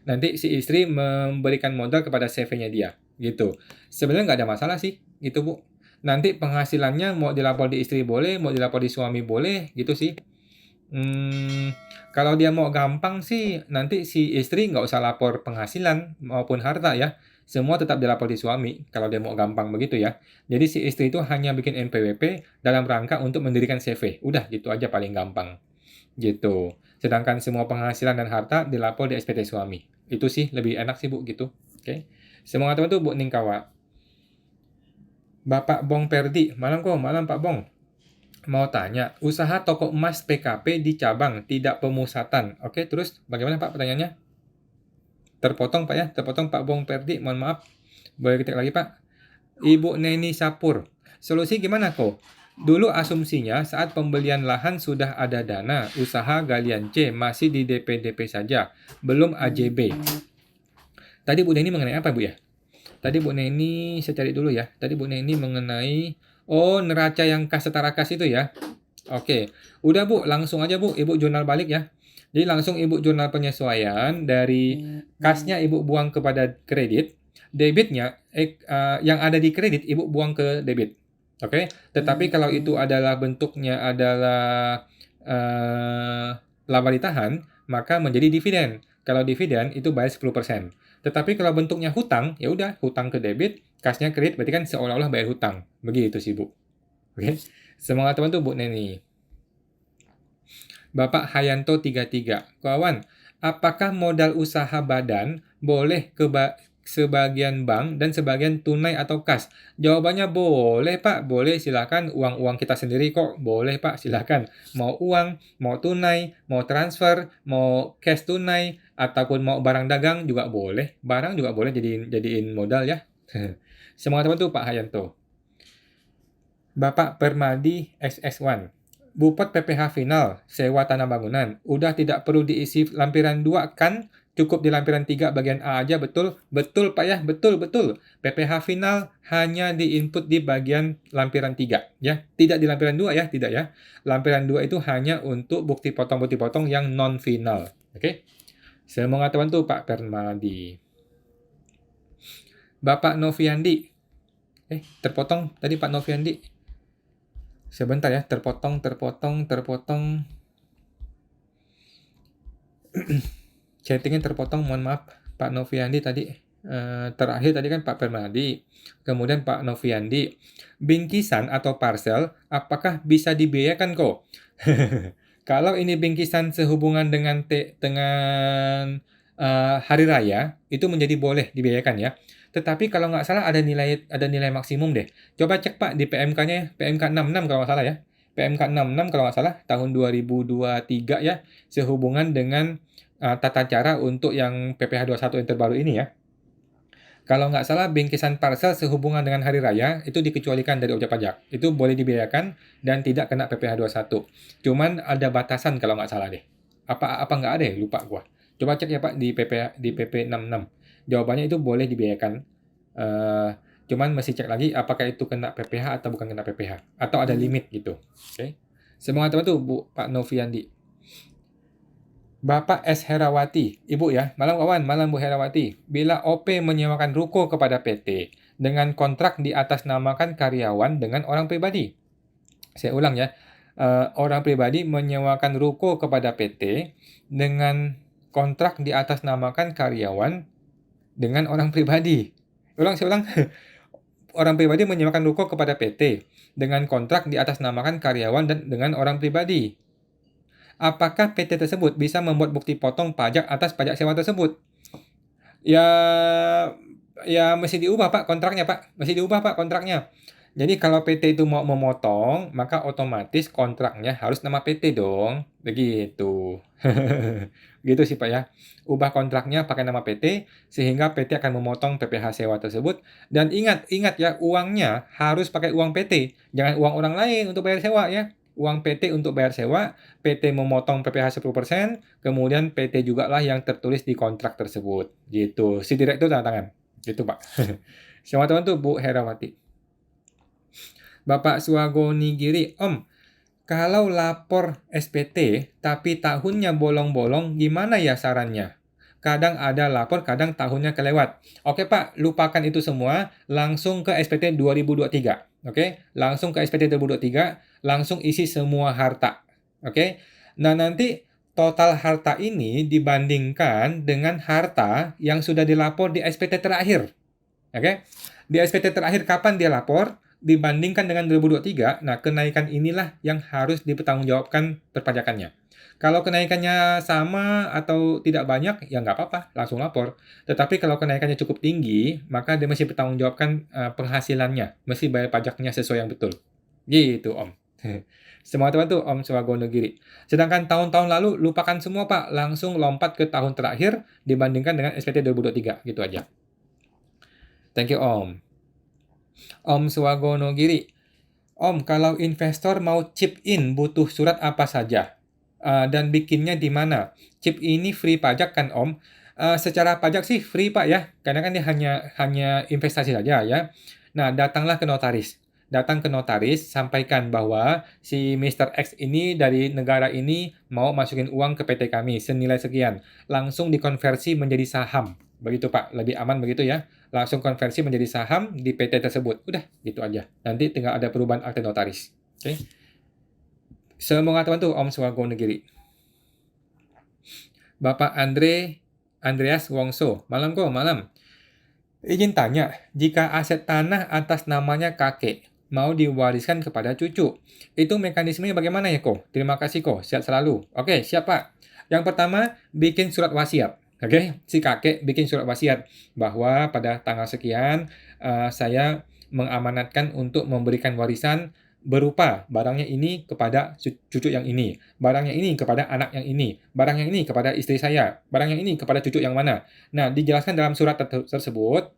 [SPEAKER 1] Nanti si istri memberikan modal kepada CV-nya dia, gitu. Sebenarnya nggak ada masalah sih, gitu Bu. Nanti penghasilannya mau dilapor di istri boleh, mau dilapor di suami boleh, gitu sih. Kalau dia mau gampang sih, nanti si istri nggak usah lapor penghasilan maupun harta ya. Semua tetap dilapor di suami, kalau dia mau gampang begitu ya. Jadi si istri itu hanya bikin NPWP dalam rangka untuk mendirikan CV. Udah gitu aja paling gampang. Gitu. Sedangkan semua penghasilan dan harta dilapor di SPT suami. Itu sih lebih enak sih Bu gitu. Oke. Semangat teman tuh Bu Ningkawa. Bapak Bong Perdi, malam kok, malam Pak Bong. Mau tanya, usaha toko emas PKP di cabang, tidak pemusatan. Oke, terus bagaimana Pak pertanyaannya? Terpotong Pak ya, terpotong Pak Bong Perdi, mohon maaf. Boleh ketik lagi Pak. Ibu Neni Sapur, solusi gimana kok? Dulu asumsinya saat pembelian lahan sudah ada dana, usaha galian C masih di DP-DP saja, belum AJB. Tadi Bu Neni mengenai apa Bu ya? Tadi Bu Neni, saya cari dulu ya. Tadi Bu Neni mengenai, oh neraca yang kas setara kas itu ya. Oke, udah Bu, langsung aja Bu, Ibu jurnal balik ya. Jadi langsung Ibu jurnal penyesuaian dari kasnya Ibu buang kepada kredit, debitnya yang ada di kredit Ibu buang ke debit. Oke, tetapi kalau itu adalah bentuknya adalah laba ditahan, maka menjadi dividen. Kalau dividen itu bayar 10%. Tetapi kalau bentuknya hutang, ya udah hutang ke debit, kasnya kredit, berarti kan seolah-olah bayar hutang. Begitu sih Bu. Oke. Semangat teman tuh Bu Neni. Bapak Hayanto 33. Kawan, apakah modal usaha badan boleh ke sebagian bank dan sebagian tunai atau kas? Jawabannya boleh Pak, boleh silakan. Uang-uang kita sendiri kok, boleh Pak, silakan. Mau uang, mau tunai, mau transfer, mau cash tunai, ataupun mau barang dagang juga boleh. Barang juga boleh jadiin modal ya. Semangat teman tuh Pak Hayanto. Bapak Permadi XX1. Bupot PPH final, sewa tanah bangunan. Udah tidak perlu diisi lampiran 2 kan? Cukup di lampiran 3 bagian A aja, betul? Betul Pak ya, betul. PPH final hanya diinput di bagian lampiran 3 ya. Tidak di lampiran 2 ya, tidak ya. Lampiran 2 itu hanya untuk bukti potong yang non final. Oke? Semoga teman tuh Pak Permadi. Bapak Noviandi. Terpotong tadi Pak Noviandi. Sebentar ya, terpotong. Chattingnya terpotong, mohon maaf. Pak Noviandi tadi, terakhir tadi kan Pak Permadi, kemudian Pak Noviandi. Bingkisan atau parcel, apakah bisa dibiayakan kok? Kalau ini bingkisan sehubungan dengan hari raya, itu menjadi boleh dibiayakan ya. Tetapi kalau nggak salah ada nilai maksimum deh. Coba cek Pak di PMK-nya, PMK 66 kalau nggak salah ya. PMK 66 kalau nggak salah tahun 2023 ya, sehubungan dengan tata cara untuk yang PPh 21 yang terbaru ini ya. Kalau nggak salah bingkisan parcel sehubungan dengan hari raya itu dikecualikan dari objek pajak. Itu boleh dibiayakan dan tidak kena PPh 21. Cuman ada batasan kalau nggak salah deh. Apa nggak ada ya? Lupa gua. Coba cek ya Pak di PP 66. Jawabannya itu boleh dibiayakan. Cuman mesti cek lagi apakah itu kena PPh atau bukan kena PPh. Atau ada limit gitu. Oke. Semoga teman tuh Pak Noviandi. Bapak S. Herawati, Ibu ya, malam kawan, malam Bu Herawati. Bila OP menyewakan ruko kepada PT dengan kontrak di atas namakan karyawan dengan orang pribadi. Saya ulang ya, orang pribadi menyewakan ruko kepada PT dengan kontrak di atas namakan karyawan dengan orang pribadi. Saya ulang. Orang pribadi menyewakan ruko kepada PT dengan kontrak di atas namakan karyawan dan dengan orang pribadi. Apakah PT tersebut bisa membuat bukti potong pajak atas pajak sewa tersebut? Ya mesti diubah Pak kontraknya Pak. Jadi kalau PT itu mau memotong, maka otomatis kontraknya harus nama PT dong. Begitu. Gitu sih Pak ya. Ubah kontraknya pakai nama PT, sehingga PT akan memotong PPh sewa tersebut. Dan ingat ya, uangnya harus pakai uang PT. Jangan uang orang lain untuk bayar sewa ya. uang PT untuk bayar sewa, PT memotong PPh 10%, kemudian PT juga lah yang tertulis di kontrak tersebut. Gitu. Si direktur tanda tangan. Gitu, Pak. Sama teman tuh Bu Herawati. Bapak Swagoni Giri, Om, kalau lapor SPT tapi tahunnya bolong-bolong, gimana ya sarannya? Kadang ada lapor, kadang tahunnya kelewat. Oke Pak, lupakan itu semua, langsung ke SPT 2023. Oke, langsung ke SPT 2023, langsung isi semua harta. Oke, nah nanti total harta ini dibandingkan dengan harta yang sudah dilapor di SPT terakhir. Oke, di SPT terakhir kapan dia lapor? Dibandingkan dengan 2023, nah kenaikan inilah yang harus dipertanggungjawabkan perpajakannya. Kalau kenaikannya sama atau tidak banyak, ya nggak apa-apa, langsung lapor. Tetapi kalau kenaikannya cukup tinggi, maka dia mesti bertanggungjawabkan penghasilannya, mesti bayar pajaknya sesuai yang betul. Gitu, Om. Semua teman tuh Om Swagono Giri. Sedangkan tahun-tahun lalu, lupakan semua Pak, langsung lompat ke tahun terakhir dibandingkan dengan SPT 2023, gitu aja. Thank you, Om. Om Swagono Giri. Om, kalau investor mau chip in butuh surat apa saja? Dan bikinnya di mana? Chip ini free pajak kan, Om? Secara pajak sih free, Pak ya. Karena kan dia hanya investasi saja ya. Nah, datanglah ke notaris. Datang ke notaris, sampaikan bahwa si Mr. X ini dari negara ini mau masukin uang ke PT kami senilai sekian. Langsung dikonversi menjadi saham. Begitu Pak, lebih aman begitu ya. Langsung konversi menjadi saham di PT tersebut. Udah, gitu aja. Nanti tinggal ada perubahan akte notaris. Oke. Semoga teman tuh Om Swagono Giri. Bapak Andreas Wongso. Malam kok, malam. Izin tanya, jika aset tanah atas namanya kakek mau diwariskan kepada cucu, itu mekanismenya bagaimana ya kok? Terima kasih kok, sehat selalu. Oke, siap Pak. Yang pertama, bikin surat wasiat. Oke, si kakek bikin surat wasiat bahwa pada tanggal sekian saya mengamanatkan untuk memberikan warisan berupa barangnya ini kepada cucu yang ini, barangnya ini kepada anak yang ini, barang yang ini kepada istri saya, barang yang ini kepada cucu yang mana. Nah, dijelaskan dalam surat tersebut,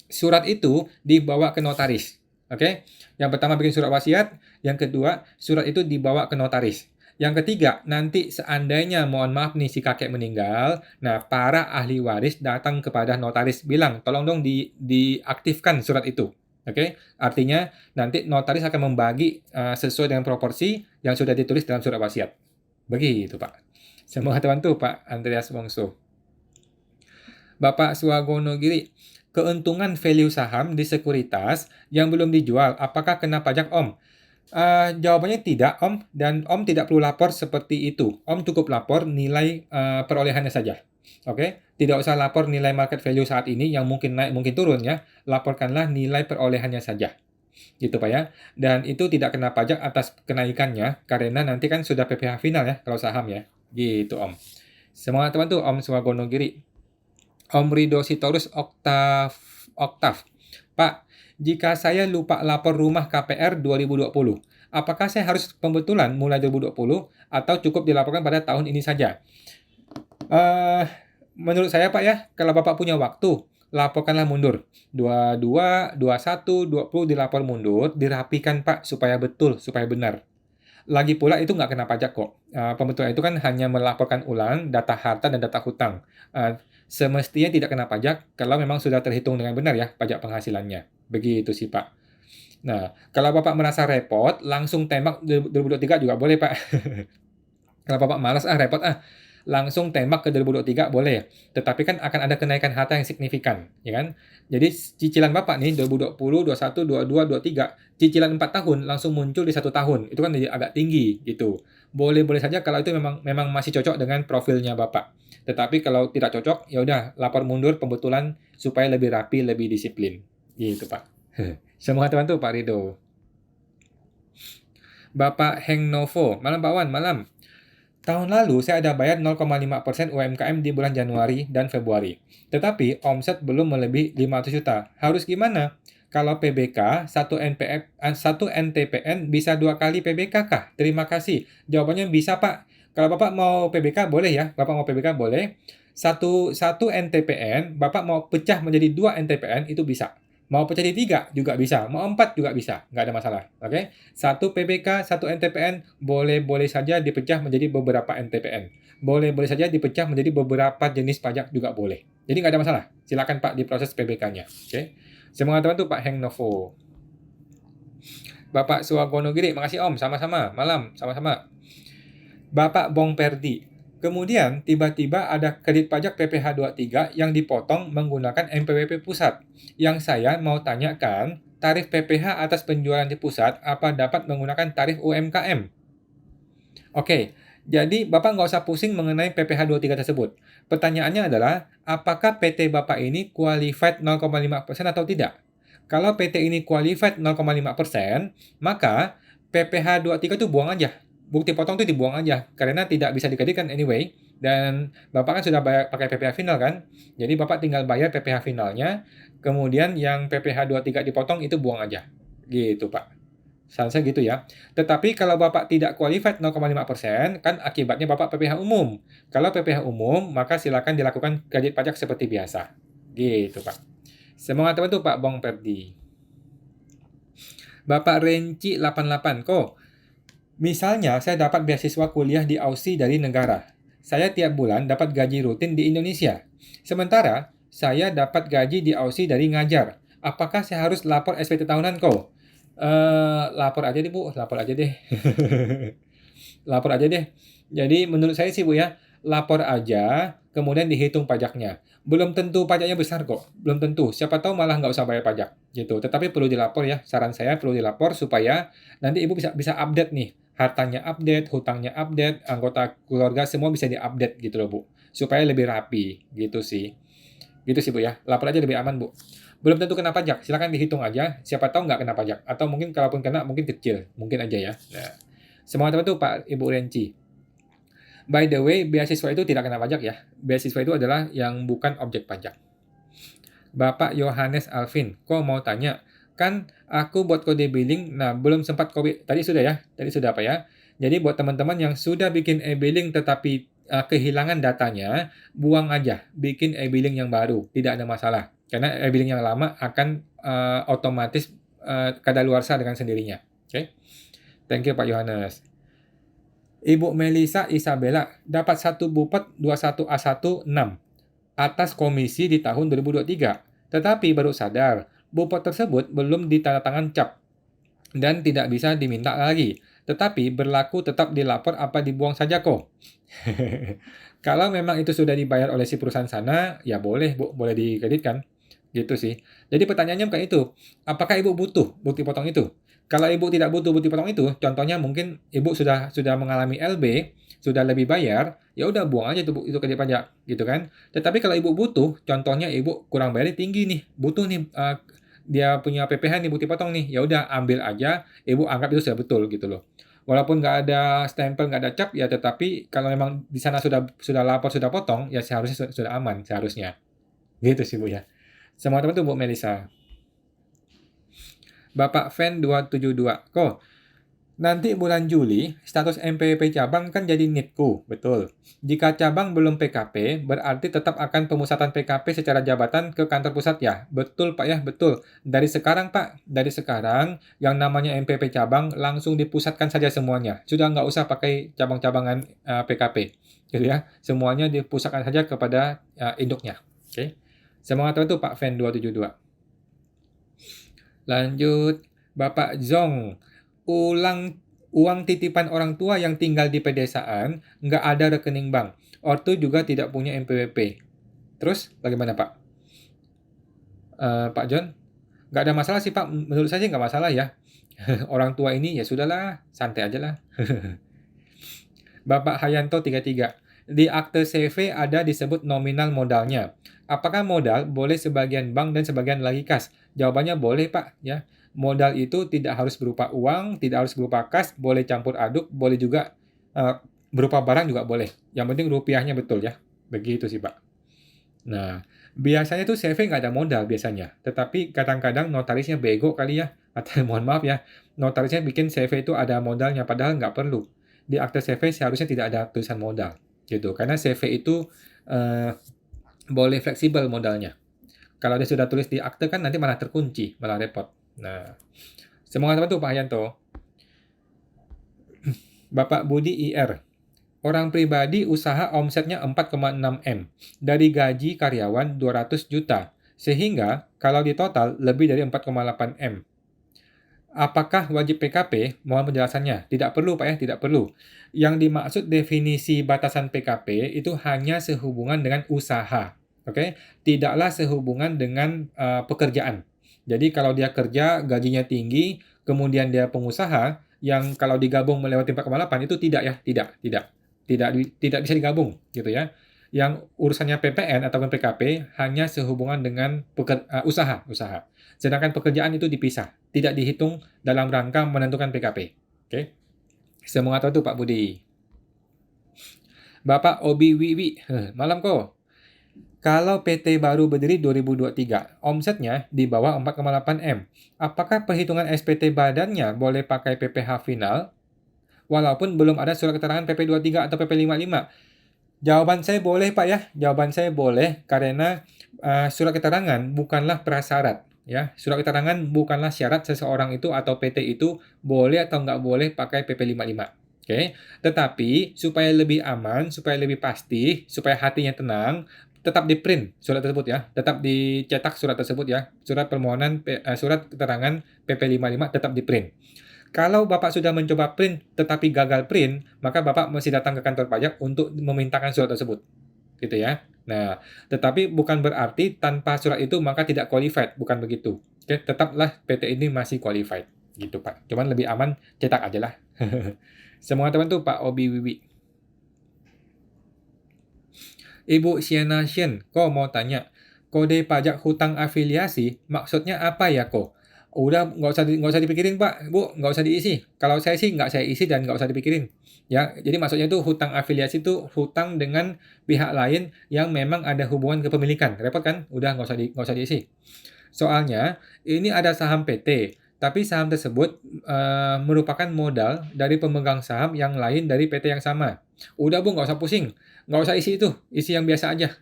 [SPEAKER 1] surat itu dibawa ke notaris. Oke? Yang pertama bikin surat wasiat, yang kedua surat itu dibawa ke notaris. Yang ketiga, nanti seandainya mohon maaf nih si kakek meninggal, nah para ahli waris datang kepada notaris bilang, tolong dong diaktifkan surat itu. Oke? Artinya nanti notaris akan membagi sesuai dengan proporsi yang sudah ditulis dalam surat wasiat. Begitu, Pak. Semoga teman tuh Pak Andreas Wongso. Bapak Swagono Giri, keuntungan value saham di sekuritas yang belum dijual, apakah kena pajak, Om? Jawabannya tidak, Om, dan Om tidak perlu lapor seperti itu. Om cukup lapor nilai perolehannya saja. Oke, tidak usah lapor nilai market value saat ini yang mungkin naik, mungkin turun ya. Laporkanlah nilai perolehannya saja. Gitu Pak ya. Dan itu tidak kena pajak atas kenaikannya, karena nanti kan sudah PPh final ya, kalau saham ya. Gitu Om. Semangat teman tuh Om Swagono Giri. Om Rido Sitorus Oktav. Pak, jika saya lupa lapor rumah KPR 2020, apakah saya harus pembetulan mulai 2020 atau cukup dilaporkan pada tahun ini saja? Menurut saya Pak ya, kalau Bapak punya waktu, laporkanlah mundur. 22, 21, 20 dilapor mundur, dirapikan Pak supaya betul, supaya benar. Lagi pula itu nggak kena pajak kok. Pembetulan itu kan hanya melaporkan ulang data harta dan data hutang. Semestinya tidak kena pajak kalau memang sudah terhitung dengan benar ya pajak penghasilannya. Begitu sih Pak. Nah, kalau Bapak merasa repot, langsung tembak 2023 juga boleh Pak. Kalau Bapak malas, repot langsung tembak ke 2023 boleh. Tetapi kan akan ada kenaikan harta yang signifikan, ya kan? Jadi cicilan Bapak nih 2020, 21, 22, 23, cicilan 4 tahun langsung muncul di 1 tahun. Itu kan jadi agak tinggi gitu. Boleh-boleh saja kalau itu memang masih cocok dengan profilnya Bapak. Tetapi kalau tidak cocok, ya udah lapor mundur pembetulan supaya lebih rapi, lebih disiplin. Gitu, Pak. Semua teman tuh Pak Rido. Bapak Heng Novo, malam Pak Wan, malam. Tahun lalu saya ada bayar 0,5% UMKM di bulan Januari dan Februari. Tetapi omset belum melebihi 500 juta. Harus gimana? Kalau PBK, 1 NTPN bisa 2 kali PBK kah? Terima kasih. Jawabannya bisa Pak. Kalau Bapak mau PBK boleh ya. Bapak mau PBK boleh. 1 NTPN, Bapak mau pecah menjadi 2 NTPN itu bisa. Mau pecah jadi 3 juga bisa, mau 4 juga bisa, nggak ada masalah. Oke? Satu PPK, satu NTPN, boleh-boleh saja dipecah menjadi beberapa NTPN. Boleh-boleh saja dipecah menjadi beberapa jenis pajak juga boleh. Jadi nggak ada masalah. Silakan Pak diproses PBK-nya. Oke? Semoga teman tuh Pak Heng Novo. Bapak Suwagono Giri, makasih Om, sama-sama. Malam, sama-sama. Bapak Bong Perdi. Kemudian tiba-tiba ada kredit pajak PPh 23 yang dipotong menggunakan MPWP pusat. Yang saya mau tanyakan, tarif PPh atas penjualan di pusat apa dapat menggunakan tarif UMKM? Oke, jadi Bapak nggak usah pusing mengenai PPh 23 tersebut. Pertanyaannya adalah, apakah PT Bapak ini qualified 0,5% atau tidak? Kalau PT ini qualified 0,5%, maka PPh 23 itu buang aja. Bukti potong itu dibuang aja, karena tidak bisa dikreditkan anyway, dan Bapak kan sudah bayar pakai PPh final kan, jadi Bapak tinggal bayar PPh finalnya, kemudian yang PPh 23 dipotong itu buang aja. Gitu Pak. Saran saya gitu ya. Tetapi kalau Bapak tidak qualified 0,5%, kan akibatnya Bapak PPh umum. Kalau PPh umum, maka silakan dilakukan kredit pajak seperti biasa. Gitu Pak. Semangat teman tuh Pak Bong Perdi. Bapak Renci 88, kok misalnya saya dapat beasiswa kuliah di Aussie dari negara. Saya tiap bulan dapat gaji rutin di Indonesia. Sementara saya dapat gaji di Aussie dari ngajar. Apakah saya harus lapor SPT tahunan kok? Lapor aja deh Bu, lapor aja deh. Lapor aja deh. Jadi menurut saya sih Bu ya, lapor aja, kemudian dihitung pajaknya. Belum tentu pajaknya besar kok, belum tentu. Siapa tahu malah nggak usah bayar pajak gitu. Tetapi perlu dilapor ya, saran saya perlu dilapor supaya nanti Ibu bisa update nih. Hartanya update, hutangnya update, anggota keluarga semua bisa diupdate gitu loh Bu. Supaya lebih rapi gitu sih. Gitu sih Bu ya, lapor aja lebih aman Bu. Belum tentu kena pajak, silakan dihitung aja, siapa tahu nggak kena pajak. Atau mungkin kalaupun kena, mungkin kecil, mungkin aja ya. Nah, semua teman tuh Pak Ibu Renci. By the way, beasiswa itu tidak kena pajak ya. Beasiswa itu adalah yang bukan objek pajak. Bapak Yohanes Alvin, kok mau tanya, kan aku buat kode billing, nah belum sempat copy, tadi sudah ya, tadi sudah apa ya. Jadi buat teman-teman yang sudah bikin e-billing tetapi kehilangan datanya, buang aja, bikin e-billing yang baru, tidak ada masalah. Karena e-billing yang lama akan otomatis kadaluarsa dengan sendirinya. Oke, thank you Pak Yohanes. Ibu Melisa Isabella dapat 1 Bupet 21A1 6 atas komisi di tahun 2023. Tetapi baru sadar, Bupet tersebut belum ditandatangan cap dan tidak bisa diminta lagi. Tetapi berlaku tetap dilapor apa dibuang saja kok. Kalau memang itu sudah dibayar oleh si perusahaan sana, ya boleh Bu, boleh dikreditkan. Gitu sih. Jadi pertanyaannya bukan itu. Apakah Ibu butuh bukti potong itu? Kalau Ibu tidak butuh bukti potong itu, contohnya mungkin Ibu sudah mengalami LB, sudah lebih bayar, ya udah buang aja itu kredit pajak, gitu kan. Tetapi kalau Ibu butuh, contohnya Ibu kurang bayarnya tinggi nih, butuh nih dia punya PPh nih bukti potong nih, ya udah ambil aja, Ibu anggap itu sudah betul gitu loh. Walaupun nggak ada stempel, nggak ada cap, ya tetapi kalau memang di sana sudah lapor, sudah potong, ya seharusnya sudah aman, seharusnya. Gitu sih Bu ya. Semua teman tuh Bu Melisa. Bapak Fen 272. Kok nanti bulan Juli status MPWP cabang kan jadi NITKU, betul. Jika cabang belum PKP, berarti tetap akan pemusatan PKP secara jabatan ke kantor pusat ya? Betul Pak ya, betul. Dari sekarang Pak, dari sekarang yang namanya MPWP cabang langsung dipusatkan saja semuanya. Sudah nggak usah pakai cabang-cabangan PKP. Gitu ya, semuanya dipusatkan saja kepada induknya. Oke. Semangat itu Pak Fen 272. Lanjut, Bapak Zong. Uang titipan orang tua yang tinggal di pedesaan, nggak ada rekening bank. Ortu juga tidak punya MPWP. Terus, bagaimana Pak? Pak John? Nggak ada masalah sih Pak, menurut saya sih nggak masalah ya. Orang tua ini ya sudahlah, santai aja lah. Bapak Hayanto 33. Di akte CV ada disebut nominal modalnya. Apakah modal boleh sebagian bank dan sebagian lagi kas? Jawabannya boleh Pak ya. Modal itu tidak harus berupa uang, tidak harus berupa kas, boleh campur aduk, boleh juga berupa barang juga boleh. Yang penting rupiahnya betul ya. Begitu sih Pak. Nah, biasanya tuh CV nggak ada modal biasanya. Tetapi kadang-kadang notarisnya bego kali ya. Atau mohon maaf ya, notarisnya bikin CV itu ada modalnya padahal nggak perlu. Di akte CV seharusnya tidak ada tulisan modal gitu. Karena CV itu boleh fleksibel modalnya. Kalau dia sudah tulis di akte kan nanti malah terkunci, malah repot. Nah, semoga teman tuh Pak Yanto. Bapak Budi IR. Orang pribadi usaha omsetnya 4,6 M. Dari gaji karyawan 200 juta. Sehingga kalau di total lebih dari 4,8 M. Apakah wajib PKP? Mohon penjelasannya. Tidak perlu, Pak ya, tidak perlu. Yang dimaksud definisi batasan PKP itu hanya sehubungan dengan usaha. Oke? Tidaklah sehubungan dengan pekerjaan. Jadi kalau dia kerja, gajinya tinggi, kemudian dia pengusaha, yang kalau digabung melewati 4,8 itu tidak ya, tidak bisa digabung gitu ya. Yang urusannya PPN ataupun PKP hanya sehubungan dengan usaha. Sedangkan pekerjaan itu dipisah, tidak dihitung dalam rangka menentukan PKP. Oke. Semua tahu tuh Pak Budi. Bapak Obi Wiwi, malam kok. Kalau PT baru berdiri 2023, omsetnya di bawah 4,8 M. Apakah perhitungan SPT badannya boleh pakai PPh final walaupun belum ada surat keterangan PP 23 atau PP 55? Jawaban saya boleh Pak ya, jawaban saya boleh karena surat keterangan bukanlah prasyarat. Ya, surat keterangan bukanlah syarat seseorang itu atau PT itu boleh atau nggak boleh pakai PP 55. Oke, tetapi supaya lebih aman, supaya lebih pasti, supaya hatinya tenang, tetap di print surat tersebut ya, tetap dicetak surat tersebut ya, surat permohonan, surat keterangan PP 55 tetap di print. Kalau Bapak sudah mencoba print tetapi gagal print, maka Bapak mesti datang ke kantor pajak untuk memintakan surat tersebut. Gitu ya. Nah, tetapi bukan berarti tanpa surat itu maka tidak qualified, bukan begitu. Oke, tetaplah PT ini masih qualified. Gitu, Pak. Cuman lebih aman cetak aja lah. Semua teman tuh Pak Obi Wiwi. Ibu Sienna Shen, kok mau tanya, kode pajak hutang afiliasi maksudnya apa ya kok? Udah nggak usah dipikirin Pak, Bu, nggak usah diisi. Kalau saya sih nggak saya isi dan nggak usah dipikirin. Ya, jadi maksudnya itu hutang afiliasi itu hutang dengan pihak lain yang memang ada hubungan kepemilikan. Repot kan? Udah nggak usah diisi. Soalnya ini ada saham PT, tapi saham tersebut merupakan modal dari pemegang saham yang lain dari PT yang sama. Udah Bu, nggak usah pusing, nggak usah isi itu, isi yang biasa aja.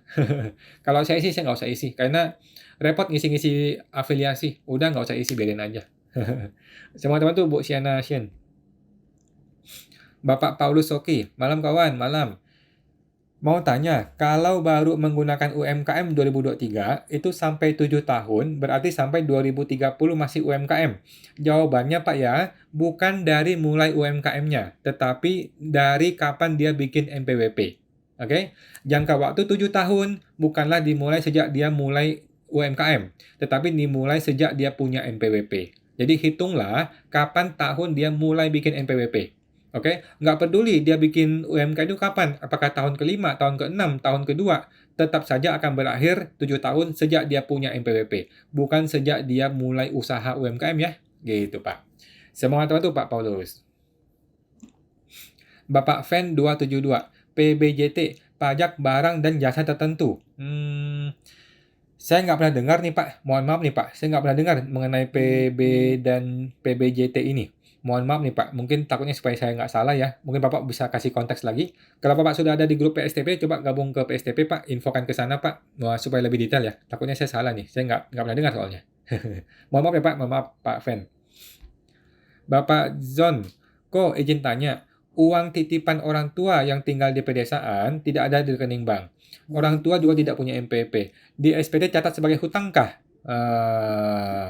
[SPEAKER 1] Kalau saya isi, saya nggak usah isi, karena repot ngisi-ngisi afiliasi. Udah nggak usah isi, biarin aja. Semua teman tuh Bu Siana Shen. Bapak Paulus Soki, malam kawan, malam. Mau tanya, kalau baru menggunakan UMKM 2023, itu sampai 7 tahun, berarti sampai 2030 masih UMKM. Jawabannya Pak ya, bukan dari mulai UMKM-nya, tetapi dari kapan dia bikin NPWP. Oke? Jangka waktu 7 tahun, bukanlah dimulai sejak dia mulai UMKM, tetapi dimulai sejak dia punya NPWP. Jadi hitunglah kapan tahun dia mulai bikin NPWP. Oke, nggak peduli dia bikin UMK itu kapan, apakah tahun ke-5, tahun ke-6, tahun kedua, tetap saja akan berakhir 7 tahun sejak dia punya NPWP, bukan sejak dia mulai usaha UMKM ya, gitu Pak. Semangat tuh Pak Paulus. Bapak Fen 272, PBJT, pajak barang dan jasa tertentu. Saya nggak pernah dengar nih Pak, mohon maaf nih Pak, saya nggak pernah dengar mengenai PB dan PBJT ini. Mohon maaf nih Pak, mungkin takutnya supaya saya nggak salah ya, mungkin Bapak bisa kasih konteks lagi. Kalau Bapak sudah ada di grup PSTP, coba gabung ke PSTP Pak, infokan ke sana Pak, supaya lebih detail ya. Takutnya saya salah nih, saya nggak pernah dengar soalnya. Mohon maaf ya Pak, mohon maaf Pak Fen. Bapak Zon, kok izin tanya, uang titipan orang tua yang tinggal di pedesaan tidak ada di rekening bank. Orang tua juga tidak punya MPP. Di SPT catat sebagai hutang kah?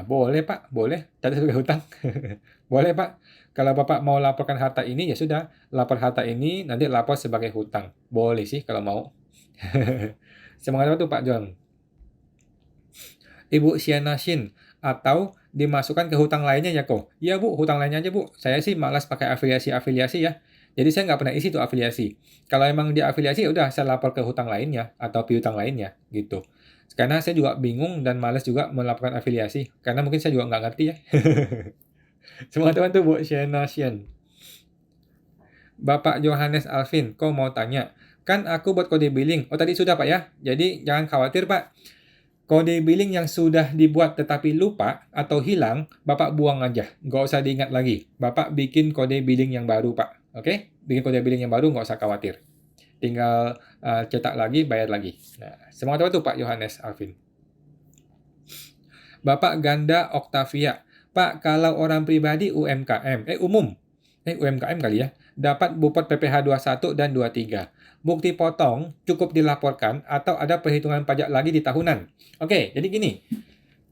[SPEAKER 1] Boleh Pak, boleh catat sebagai hutang. Boleh Pak. Kalau Bapak mau laporkan harta ini, ya sudah. Lapor harta ini, nanti lapor sebagai hutang. Boleh sih kalau mau. Semangat tuh Pak John. Ibu Siana Shin, atau dimasukkan ke hutang lainnya ya kok? Iya Bu, hutang lainnya aja Bu. Saya sih malas pakai afiliasi-afiliasi ya. Jadi saya nggak pernah isi tuh afiliasi. Kalau emang dia afiliasi, ya udah saya lapor ke hutang lainnya atau piutang lainnya gitu. Karena saya juga bingung dan malas juga melaporkan afiliasi. Karena mungkin saya juga nggak ngerti ya. Semua teman tuh Bu Siana Shin. Bapak Johannes Alvin, kok mau tanya? Kan aku buat kode billing. Oh tadi sudah Pak ya. Jadi jangan khawatir Pak. Kode billing yang sudah dibuat tetapi lupa atau hilang, Bapak buang aja. Nggak usah diingat lagi. Bapak bikin kode billing yang baru, Pak. Oke? Bikin kode billing yang baru, nggak usah khawatir. Tinggal cetak lagi, bayar lagi. Nah, semangat tuh Pak Yohanes Alvin. Bapak Ganda Octavia. Pak, kalau orang pribadi UMKM kali ya, dapat bupot PPh 21 dan 23. Bukti potong cukup dilaporkan atau ada perhitungan pajak lagi di tahunan. Oke, jadi gini.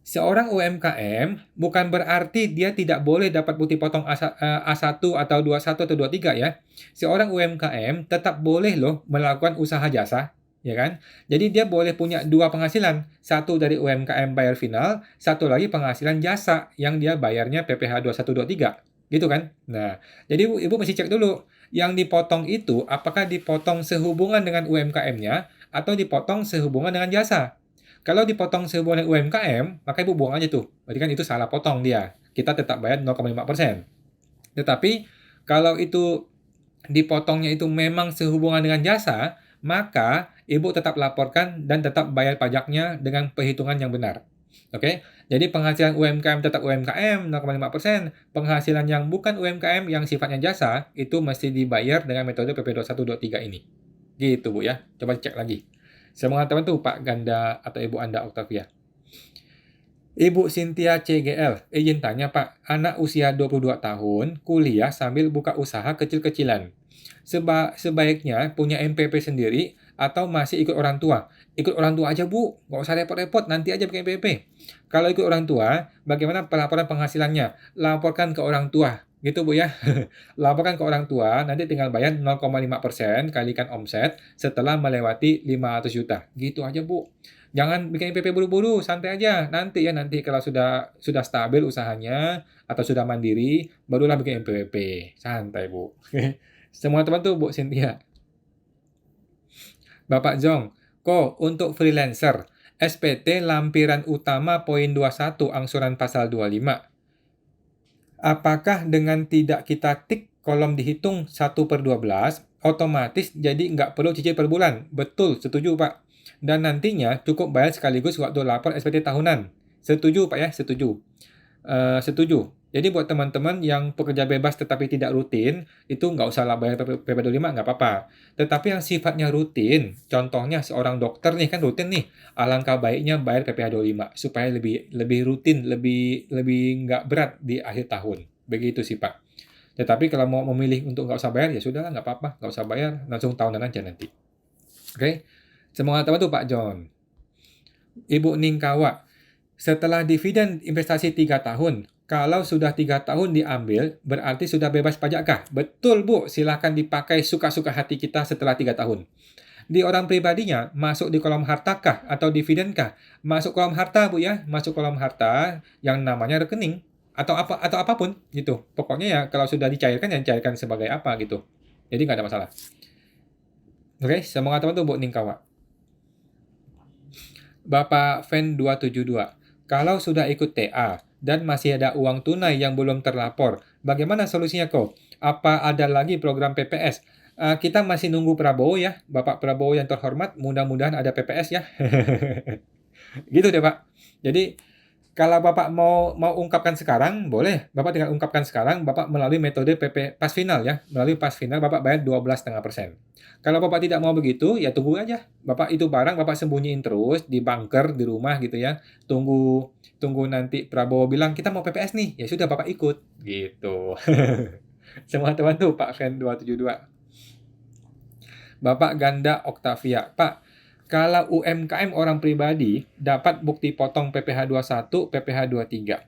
[SPEAKER 1] Seorang UMKM bukan berarti dia tidak boleh dapat bukti potong A1 atau 21 atau 23 ya. Seorang UMKM tetap boleh loh melakukan usaha jasa, ya kan? Jadi dia boleh punya dua penghasilan, satu dari UMKM bayar final, satu lagi penghasilan jasa yang dia bayarnya PPh 21 23. Gitu kan? Nah, jadi Ibu mesti cek dulu yang dipotong itu apakah dipotong sehubungan dengan UMKM-nya atau dipotong sehubungan dengan jasa. Kalau dipotong sehubungan dengan UMKM, maka Ibu buang aja tuh. Berarti kan itu salah potong dia. Kita tetap bayar 0,5%. Tetapi kalau itu dipotongnya itu memang sehubungan dengan jasa, maka Ibu tetap laporkan dan tetap bayar pajaknya dengan perhitungan yang benar. Oke? Jadi penghasilan UMKM tetap UMKM 0,5%, penghasilan yang bukan UMKM yang sifatnya jasa itu mesti dibayar dengan metode PP 2123 ini. Gitu Bu ya. Coba cek lagi. Saya mengatakan tuh Pak Ganda atau Ibu Anda Octavia. Ibu Cynthia CGL, izin tanya Pak, anak usia 22 tahun, kuliah sambil buka usaha kecil-kecilan. Sebaiknya punya MPP sendiri atau masih ikut orang tua? Ikut orang tua aja Bu, nggak usah repot-repot, nanti aja pakai MPP. Kalau ikut orang tua, bagaimana pelaporan penghasilannya? Laporkan ke orang tua, gitu Bu ya. Laporkan ke orang tua, nanti tinggal bayar 0,5% kalikan omset setelah melewati 500 juta. Gitu aja Bu. Jangan bikin MPP buru-buru, santai aja. Nanti kalau sudah stabil usahanya atau sudah mandiri, barulah bikin MPP. Santai, Bu. Semua teman tuh, Bu Cynthia. Bapak Zong, kok untuk freelancer, SPT lampiran utama poin 21 angsuran pasal 25. Apakah dengan tidak kita tik kolom dihitung 1/12, otomatis jadi nggak perlu cicil per bulan? Betul, setuju Pak. Dan nantinya cukup bayar sekaligus waktu lapor SPT tahunan. Setuju Pak ya, setuju. Setuju. Jadi buat teman-teman yang pekerja bebas tetapi tidak rutin, itu nggak usah lah bayar PP25, nggak apa-apa. Tetapi yang sifatnya rutin, contohnya seorang dokter nih kan rutin nih, alangkah baiknya bayar PPh 25 supaya lebih rutin, lebih nggak berat di akhir tahun. Begitu sih Pak. Tetapi kalau mau memilih untuk nggak usah bayar, ya sudahlah nggak apa-apa, nggak usah bayar, langsung tahunan aja nanti. Oke? Semoga teman tuh Pak John. Ibu Ningkawa, setelah dividen investasi 3 tahun, kalau sudah 3 tahun diambil, berarti sudah bebas pajak kah? Betul Bu, silakan dipakai suka-suka hati kita setelah 3 tahun. Di orang pribadinya, masuk di kolom harta kah atau dividen kah? Masuk kolom harta Bu ya, masuk kolom harta yang namanya rekening atau apapun gitu. Pokoknya ya kalau sudah dicairkan ya dicairkan sebagai apa gitu. Jadi nggak ada masalah. Oke, semoga teman tuh Bu Ningkawa. Bapak Fen 272, kalau sudah ikut TA dan masih ada uang tunai yang belum terlapor, bagaimana solusinya kok? Apa ada lagi program PPS? Kita masih nunggu Prabowo ya, Bapak Prabowo yang terhormat, mudah-mudahan ada PPS ya. Gitu deh Pak. Jadi kalau Bapak mau ungkapkan sekarang, boleh. Bapak tinggal ungkapkan sekarang, Bapak melalui metode PP pas final ya. Melalui pas final, Bapak bayar 12,5%. Kalau Bapak tidak mau begitu, ya tunggu aja. Bapak itu barang, Bapak sembunyiin terus di bunker, di rumah gitu ya. Tunggu nanti Prabowo bilang, kita mau PPS nih. Ya sudah, Bapak ikut. Gitu. Semua teman tuh, Pak Fen 272. Bapak Ganda Octavia. Pak, kalau UMKM orang pribadi dapat bukti potong PPh 21, PPh 23.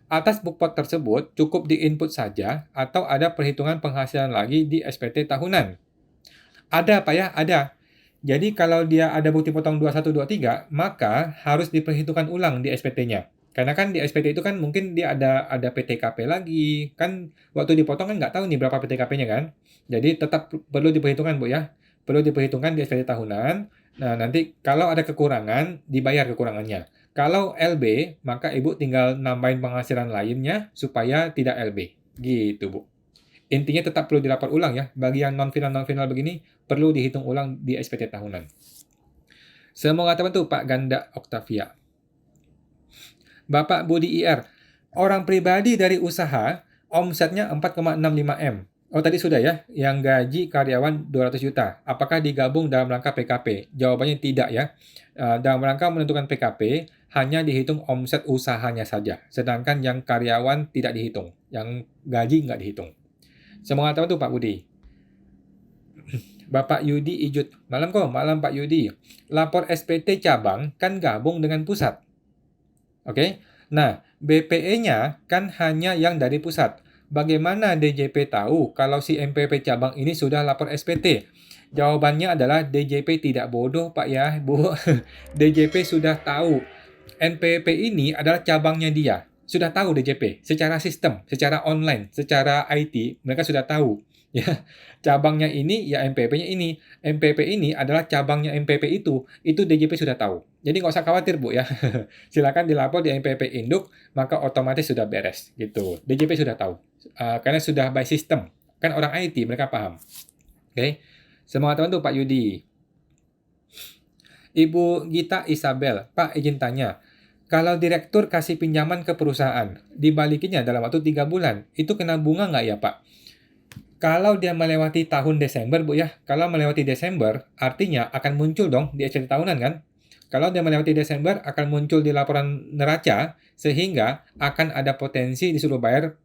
[SPEAKER 1] Atas bukti tersebut cukup diinput saja atau ada perhitungan penghasilan lagi di SPT tahunan? Ada Pak ya, ada. Jadi kalau dia ada bukti potong 21, 23, maka harus diperhitungkan ulang di SPT-nya. Karena kan di SPT itu kan mungkin dia ada PTKP lagi. Kan waktu dipotong kan nggak tahu nih berapa PTKP-nya kan. Jadi tetap perlu diperhitungkan Bu ya. Perlu diperhitungkan di SPT tahunan. Nah, nanti kalau ada kekurangan, dibayar kekurangannya. Kalau LB, maka Ibu tinggal nambahin penghasilan lainnya supaya tidak LB. Gitu, Bu. Intinya tetap perlu dilapor ulang ya. Bagi yang non-final begini, perlu dihitung ulang di SPT tahunan. Semoga teman tuh Pak Ganda Octavia. Bapak Budi IR, orang pribadi dari usaha, omsetnya 4,65 M. Oh, tadi sudah ya, yang gaji karyawan 200 juta. Apakah digabung dalam rangka PKP? Jawabannya tidak ya. Dalam rangka menentukan PKP, hanya dihitung omset usahanya saja. Sedangkan yang karyawan tidak dihitung. Yang gaji nggak dihitung. Semangat apa tuh Pak Budi? Bapak Yudi Ijut. Malam kok, malam Pak Yudi. Lapor SPT cabang kan gabung dengan pusat. Oke. Nah, BPE-nya kan hanya yang dari pusat. Bagaimana DJP tahu kalau si MPP cabang ini sudah lapor SPT? Jawabannya adalah DJP tidak bodoh, Pak ya, Bu. DJP sudah tahu. NPP ini adalah cabangnya dia. Sudah tahu DJP secara sistem, secara online, secara IT, mereka sudah tahu. Ya, cabangnya ini ya MPP-nya ini. MPP ini adalah cabangnya MPP itu DJP sudah tahu. Jadi nggak usah khawatir Bu ya. Silakan dilapor di MPP induk, maka otomatis sudah beres gitu. DJP sudah tahu. Karena sudah by system. Kan orang IT, mereka paham. Oke. Semangat teman tuh Pak Yudi. Ibu Gita Isabel, Pak izin tanya. Kalau direktur kasih pinjaman ke perusahaan, dibalikinnya dalam waktu 3 bulan, itu kena bunga nggak ya Pak? Kalau dia melewati tahun Desember, Bu ya, kalau melewati Desember, artinya akan muncul dong di SPT tahunan kan? Kalau dia melewati Desember, akan muncul di laporan neraca, sehingga akan ada potensi disuruh bayar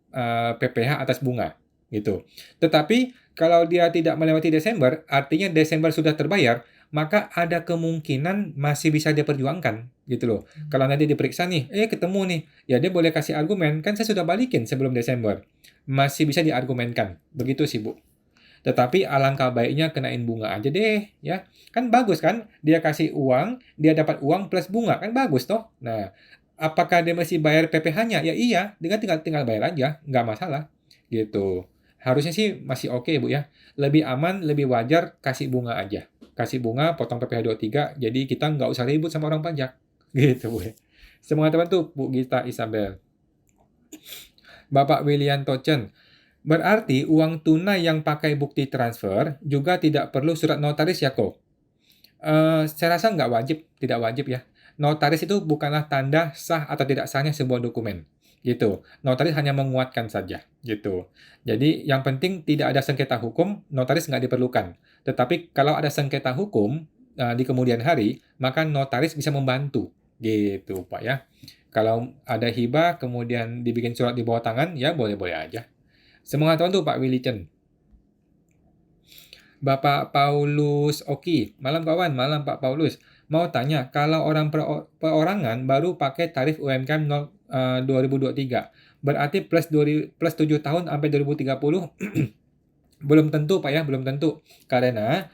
[SPEAKER 1] PPh atas bunga, gitu. Tetapi, kalau dia tidak melewati Desember, artinya Desember sudah terbayar, maka ada kemungkinan masih bisa dia perjuangkan, gitu loh. Kalau nanti diperiksa nih, ketemu nih, ya dia boleh kasih argumen, kan saya sudah balikin sebelum Desember. Masih bisa diargumenkan. Begitu sih, Bu. Tetapi alangkah baiknya kenain bunga aja deh, ya. Kan bagus kan? Dia kasih uang, dia dapat uang plus bunga, kan bagus toh? Nah, apakah dia masih bayar PPh-nya? Ya iya, dia tinggal bayar aja, nggak masalah. Gitu. Harusnya sih masih oke, Bu ya. Lebih aman, lebih wajar kasih bunga aja. Kasih bunga, potong PPh 23, jadi kita nggak usah ribut sama orang pajak. Gitu, Bu. Semangat teman tuh, Bu Gita Isabel. Bapak Willianto Chen. Berarti uang tunai yang pakai bukti transfer juga tidak perlu surat notaris ya kok? Saya rasa nggak wajib, tidak wajib ya. Notaris itu bukanlah tanda sah atau tidak sahnya sebuah dokumen. Gitu. Notaris hanya menguatkan saja. Gitu. Jadi yang penting tidak ada sengketa hukum, notaris nggak diperlukan. Tetapi kalau ada sengketa hukum di kemudian hari, maka notaris bisa membantu. Gitu Pak ya. Kalau ada hibah kemudian dibikin surat di bawah tangan, ya boleh-boleh aja. Semangat tahun tuh Pak Willy Chen. Bapak Paulus Oki. Malam kawan, malam Pak Paulus. Mau tanya, kalau orang perorangan baru pakai tarif UMKM 2023, berarti plus 7 tahun sampai 2030? Belum tentu Pak ya, belum tentu. Karena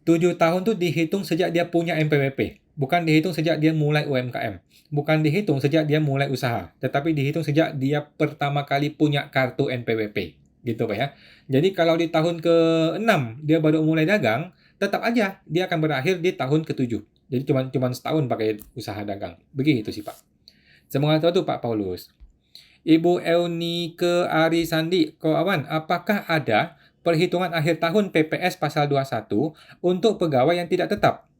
[SPEAKER 1] 7 tahun tuh dihitung sejak dia punya MPWP. Bukan dihitung sejak dia mulai UMKM. Bukan dihitung sejak dia mulai usaha. Tetapi dihitung sejak dia pertama kali punya kartu NPWP. Gitu Pak ya. Jadi kalau di tahun ke-6 dia baru mulai dagang, tetap aja dia akan berakhir di tahun ke-7. Jadi cuma setahun pakai usaha dagang. Begitu sih Pak. Semangat tuh Pak Paulus. Ibu Eunike Arisandi, Awan, apakah ada perhitungan akhir tahun PPS pasal 21 untuk pegawai yang tidak tetap?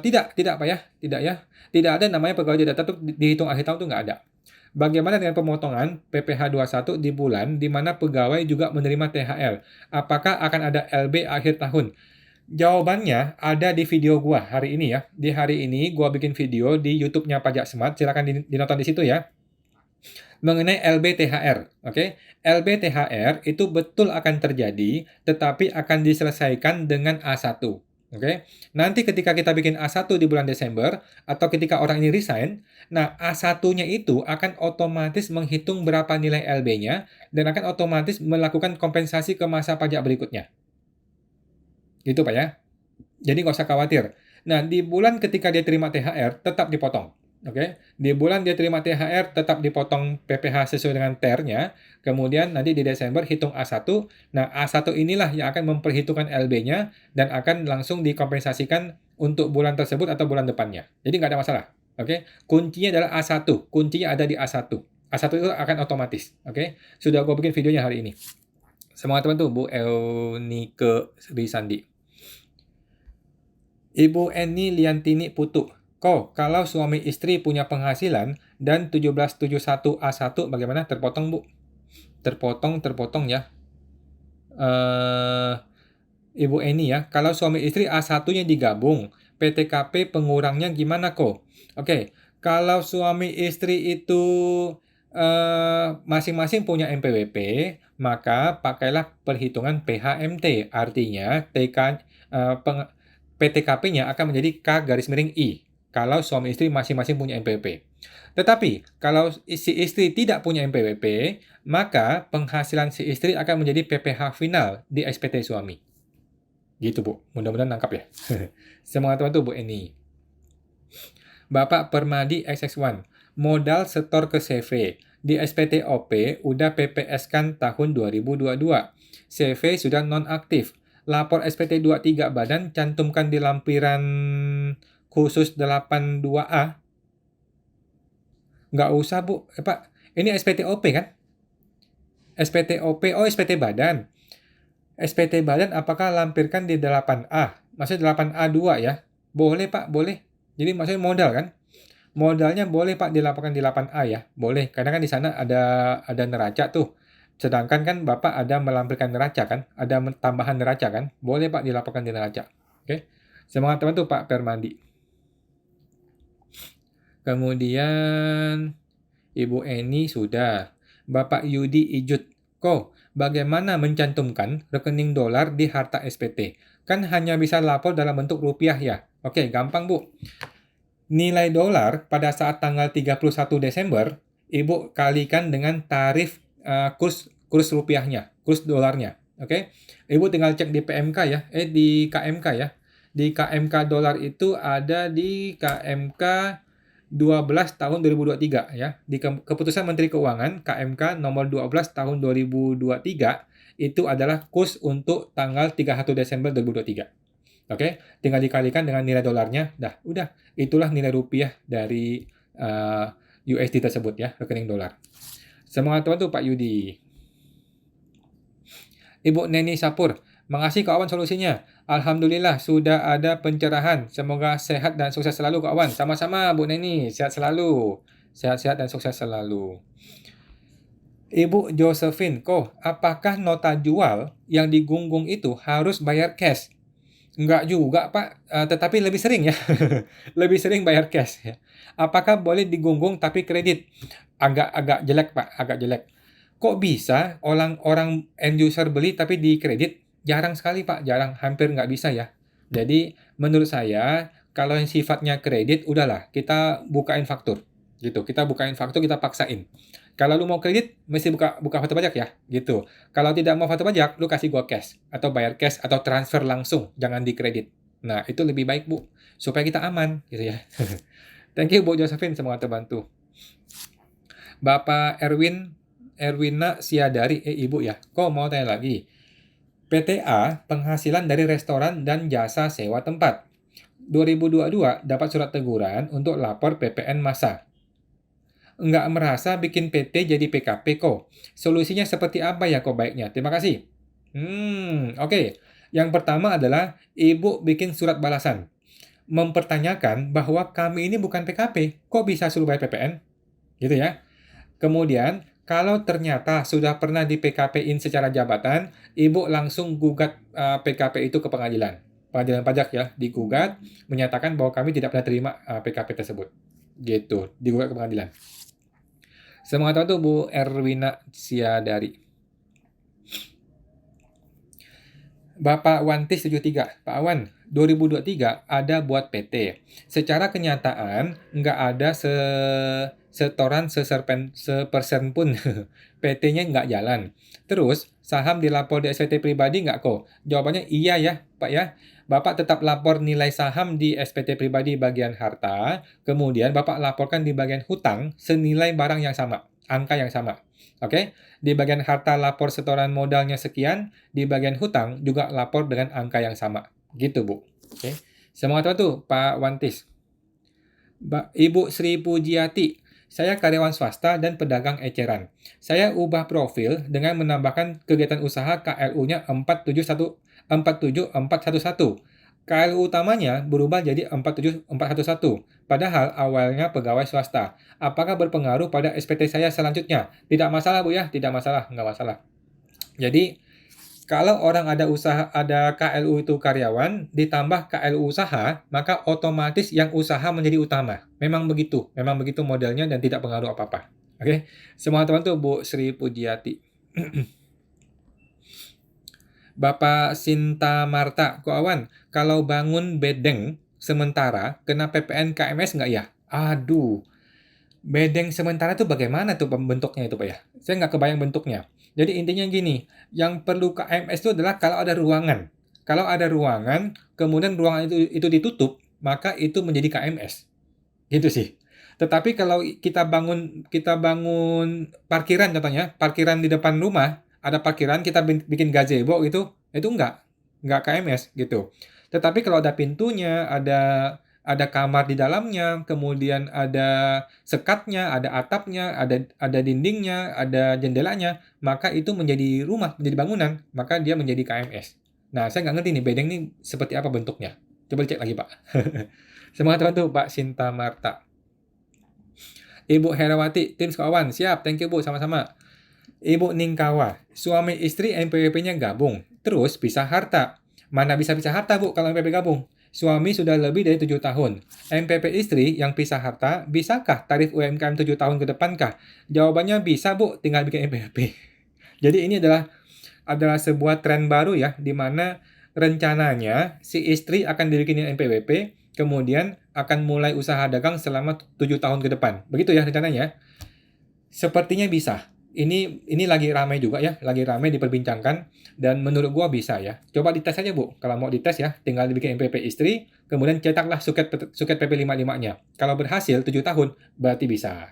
[SPEAKER 1] Tidak Pak ya, tidak ya. Tidak ada namanya pegawai tidak tetap dihitung akhir tahun itu nggak ada. Bagaimana dengan pemotongan PPh 21 di bulan di mana pegawai juga menerima THR? Apakah akan ada LB akhir tahun? Jawabannya ada di video gua hari ini ya. Di hari ini gua bikin video di YouTube-nya Pajak Smart, silakan dinonton di situ ya. Mengenai LBTHR, oke? LBTHR itu betul akan terjadi, tetapi akan diselesaikan dengan A1. Oke, nanti ketika kita bikin A1 di bulan Desember, atau ketika orang ini resign, nah A1-nya itu akan otomatis menghitung berapa nilai LB-nya, dan akan otomatis melakukan kompensasi ke masa pajak berikutnya. Gitu Pak ya. Jadi nggak usah khawatir. Nah, di bulan ketika dia terima THR, tetap dipotong. Oke, di bulan dia terima THR tetap dipotong PPh sesuai dengan TER-nya. Kemudian nanti di Desember hitung A1. Nah, A1 inilah yang akan memperhitungkan LB-nya dan akan langsung dikompensasikan untuk bulan tersebut atau bulan depannya. Jadi nggak ada masalah. Oke, kuncinya adalah A1. Kuncinya ada di A1. A1 itu akan otomatis. Oke, sudah gue bikin videonya hari ini. Semangat teman tuh, Bu Eunike Risandi. Ibu Eni Liantini Putu. Kalau suami istri punya penghasilan dan 1771A1 bagaimana? Terpotong, Bu. terpotong ya. Ibu Eni ya, kalau suami istri A1-nya digabung, PTKP pengurangnya gimana kok? Oke, kalau suami istri itu masing-masing punya NPWP, maka pakailah perhitungan PHMT, artinya PTKP-nya akan menjadi K-I, kalau suami istri masing-masing punya NPWP. Tetapi, kalau si istri tidak punya NPWP, maka penghasilan si istri akan menjadi PPh final di SPT suami. Gitu, Bu. Mudah-mudahan nangkap ya. Semangat teman tuh, Bu Eni. Bapak Permadi XX1. Modal setor ke CV. Di SPT OP udah PPS kan tahun 2022. CV sudah nonaktif. Lapor SPT 23 badan cantumkan di lampiran khusus 82A. Nggak usah, Bu. Pak, ini SPT OP kan? SPT OP, oh SPT badan. SPT badan apakah lampirkan di 8A? Maksudnya 8A2 ya? Boleh, Pak, boleh. Jadi maksudnya modal kan? Modalnya boleh, Pak, dilaporkan di 8A ya? Boleh, karena kan di sana ada neraca tuh. Sedangkan kan Bapak ada melampirkan neraca kan? Ada tambahan neraca kan? Boleh, Pak, dilaporkan di neraca. Oke? Semangat teman tuh, Pak Permandi. Kemudian Ibu Eni sudah. Bapak Yudi Ijut. Bagaimana mencantumkan rekening dolar di harta SPT? Kan hanya bisa lapor dalam bentuk rupiah ya. Oke, gampang, Bu. Nilai dolar pada saat tanggal 31 Desember, Ibu kalikan dengan tarif kurs rupiahnya, kurs dolarnya. Oke. Ibu tinggal cek di PMK ya, di KMK ya. Di KMK dolar itu ada di KMK 12 tahun 2023 ya. Di Keputusan Menteri Keuangan KMK nomor 12 tahun 2023 itu adalah kurs untuk tanggal 31 Desember 2023. Oke, tinggal dikalikan dengan nilai dolarnya. Dah, udah. Itulah nilai rupiah dari USD tersebut ya, rekening dolar. Semangat teman tuh Pak Yudi. Ibu Neni Sapur, makasih kawan solusinya. Alhamdulillah sudah ada pencerahan. Semoga sehat dan sukses selalu kawan. Sama-sama Bu Neni, sehat selalu. Sehat-sehat dan sukses selalu. Ibu Josephine, apakah nota jual yang digunggung itu harus bayar cash? Enggak juga, Pak, tetapi lebih sering ya. Lebih sering bayar cash ya. Apakah boleh digunggung tapi kredit? Agak jelek, Pak, agak jelek. Kok bisa orang end user beli tapi di kredit? Jarang sekali, Pak, jarang, hampir nggak bisa ya. Jadi menurut saya kalau yang sifatnya kredit udahlah kita bukain faktur gitu. Kita bukain faktur, kita paksain. Kalau lu mau kredit mesti buka faktur pajak ya, gitu. Kalau tidak mau faktur pajak, lu kasih gua cash atau bayar cash atau transfer langsung, jangan di kredit. Nah, itu lebih baik, Bu, supaya kita aman gitu ya. Thank you Bu Josephine, semoga terbantu. Bapak Erwina Siadari, Ibu ya. Mau tanya lagi. PTA penghasilan dari restoran dan jasa sewa tempat. 2022 dapat surat teguran untuk lapor PPN massa. Enggak merasa bikin PT jadi PKP kok. Solusinya seperti apa ya baiknya? Terima kasih. Oke. Yang pertama adalah Ibu bikin surat balasan. Mempertanyakan bahwa kami ini bukan PKP. Kok bisa suruh bayar PPN? Gitu ya. Kemudian, kalau ternyata sudah pernah di PKP-in secara jabatan, Ibu langsung gugat PKP itu ke pengadilan. Pengadilan pajak ya, digugat, menyatakan bahwa kami tidak pernah terima PKP tersebut. Gitu, digugat ke pengadilan. Semangat tuh Bu Erwina Siadari. Bapak Wantis 73, Pak Awan, 2023 ada buat PT. Secara kenyataan nggak ada setoran sepersen pun. PT-nya nggak jalan. Terus, saham dilapor di SPT pribadi nggak kok? Jawabannya iya ya, Pak ya. Bapak tetap lapor nilai saham di SPT pribadi bagian harta, kemudian Bapak laporkan di bagian hutang senilai barang yang sama, angka yang sama. Oke? Di bagian harta lapor setoran modalnya sekian, di bagian hutang juga lapor dengan angka yang sama. Gitu, Bu. Oke. Semangat tuh, Pak Wantis. Ibu Sri Pujiati, saya karyawan swasta dan pedagang eceran. Saya ubah profil dengan menambahkan kegiatan usaha KLU-nya 47411. KLU utamanya berubah jadi 47411, padahal awalnya pegawai swasta. Apakah berpengaruh pada SPT saya selanjutnya? Tidak masalah Bu ya, tidak masalah, nggak masalah. Jadi kalau orang ada usaha, ada KLU itu karyawan, ditambah KLU usaha, maka otomatis yang usaha menjadi utama. Memang begitu modelnya dan tidak pengaruh apa-apa. Oke, semua teman tuh Bu Sri Pujiati. Bapak Sinta Marta, Ko Awan, kalau bangun bedeng sementara, kena PPN KMS nggak ya? Aduh, bedeng sementara itu bagaimana tuh bentuknya itu Pak ya? Saya nggak kebayang bentuknya. Jadi intinya gini, yang perlu KMS itu adalah kalau ada ruangan. Kalau ada ruangan, kemudian ruangan itu ditutup, maka itu menjadi KMS. Gitu sih. Tetapi kalau kita bangun parkiran contohnya, parkiran di depan rumah, ada parkiran kita bikin gazebo gitu, itu enggak KMS gitu. Tetapi kalau ada pintunya, ada kamar di dalamnya, kemudian ada sekatnya, ada atapnya, ada dindingnya, ada jendelanya, maka itu menjadi rumah, menjadi bangunan, maka dia menjadi KMS. Nah, saya nggak ngerti nih bedeng ini seperti apa bentuknya. Coba dicek lagi, Pak. Semangat teman tuh, Pak Sinta Marta. Ibu Herawati, tim sekawan. Siap, thank you Bu, sama-sama. Ibu Ningkawa, suami istri NPWP-nya gabung, terus pisah harta. Mana bisa pisah harta Bu kalau NPWP gabung? Suami sudah lebih dari 7 tahun. NPWP istri yang pisah harta, bisakah tarif UMKM 7 tahun ke depankah? Jawabannya bisa Bu, tinggal bikin NPWP. Jadi ini adalah sebuah tren baru ya, di mana rencananya si istri akan dibikinin NPWP, kemudian akan mulai usaha dagang selama 7 tahun ke depan. Begitu ya rencananya. Sepertinya bisa. Ini lagi ramai juga ya, lagi ramai diperbincangkan, dan menurut gua bisa ya. Coba dites aja Bu, kalau mau dites ya, tinggal dibikin NPWP istri, kemudian cetaklah suket PP55-nya. Kalau berhasil 7 tahun, berarti bisa.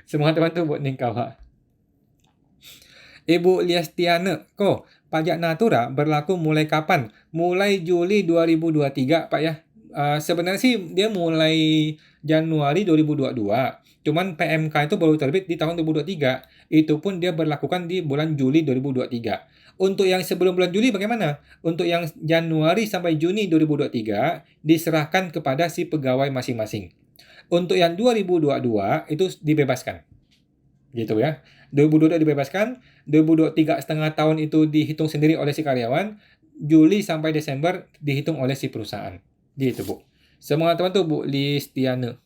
[SPEAKER 1] Semua teman tuh buat Ningkawa. Ibu Liestiane, kok pajak natura berlaku mulai kapan? Mulai Juli 2023, Pak ya. Sebenarnya sih dia mulai Januari 2022. Cuman PMK itu baru terbit di tahun 2023. Itu pun dia berlakukan di bulan Juli 2023. Untuk yang sebelum bulan Juli bagaimana? Untuk yang Januari sampai Juni 2023 diserahkan kepada si pegawai masing-masing. Untuk yang 2022 itu dibebaskan. Gitu ya. 2022 dibebaskan, 2023 setengah tahun itu dihitung sendiri oleh si karyawan, Juli sampai Desember dihitung oleh si perusahaan. Gitu, Bu. Semangat teman tuh, Bu Listiane.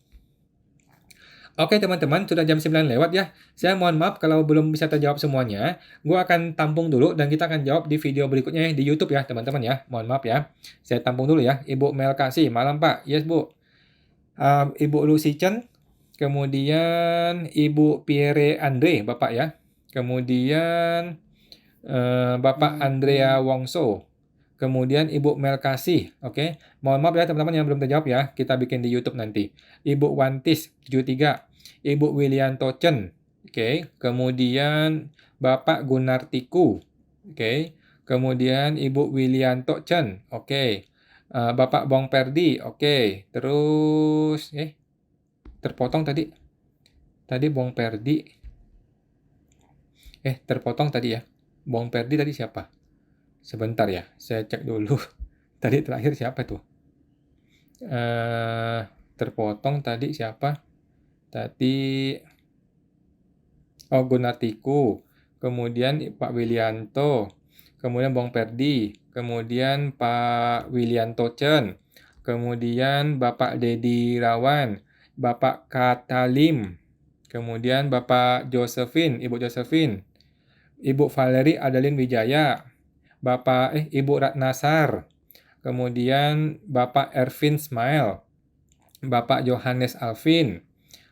[SPEAKER 1] Oke teman-teman, sudah jam 9 lewat ya. Saya mohon maaf kalau belum bisa terjawab semuanya. Gue akan tampung dulu dan kita akan jawab di video berikutnya di YouTube ya teman-teman ya. Mohon maaf ya. Saya tampung dulu ya. Ibu Mel Kasih, malam Pak. Yes Bu. Ibu Lucy Chen, kemudian Ibu Pierre Andre, Bapak ya. Kemudian Bapak Andrea Wongso. Kemudian Ibu Mel Kasih, oke. Mohon maaf ya teman-teman yang belum terjawab ya. Kita bikin di YouTube nanti. Ibu Wantis 73, Ibu Wilianto Chen, oke. Kemudian Bapak Gunartiku, oke. Kemudian Ibu Wilianto Chen, oke. Bapak Bong Perdi, oke. Terus terpotong tadi. Tadi Bong Perdi. Terpotong tadi ya. Bong Perdi tadi siapa? Sebentar ya, saya cek dulu. Tadi terakhir siapa tuh? Terpotong tadi siapa? Tadi Gunartiku. Kemudian Pak Wilianto. Kemudian Bong Perdi. Kemudian Pak Wilianto Chen. Kemudian Bapak Dedi Rawan. Bapak Katalim. Kemudian Bapak Josephine, Ibu Josephine. Ibu Valerie Adeline Wijaya. Ibu Ratnasar. Kemudian Bapak Ervin Smile. Bapak Johannes Alvin.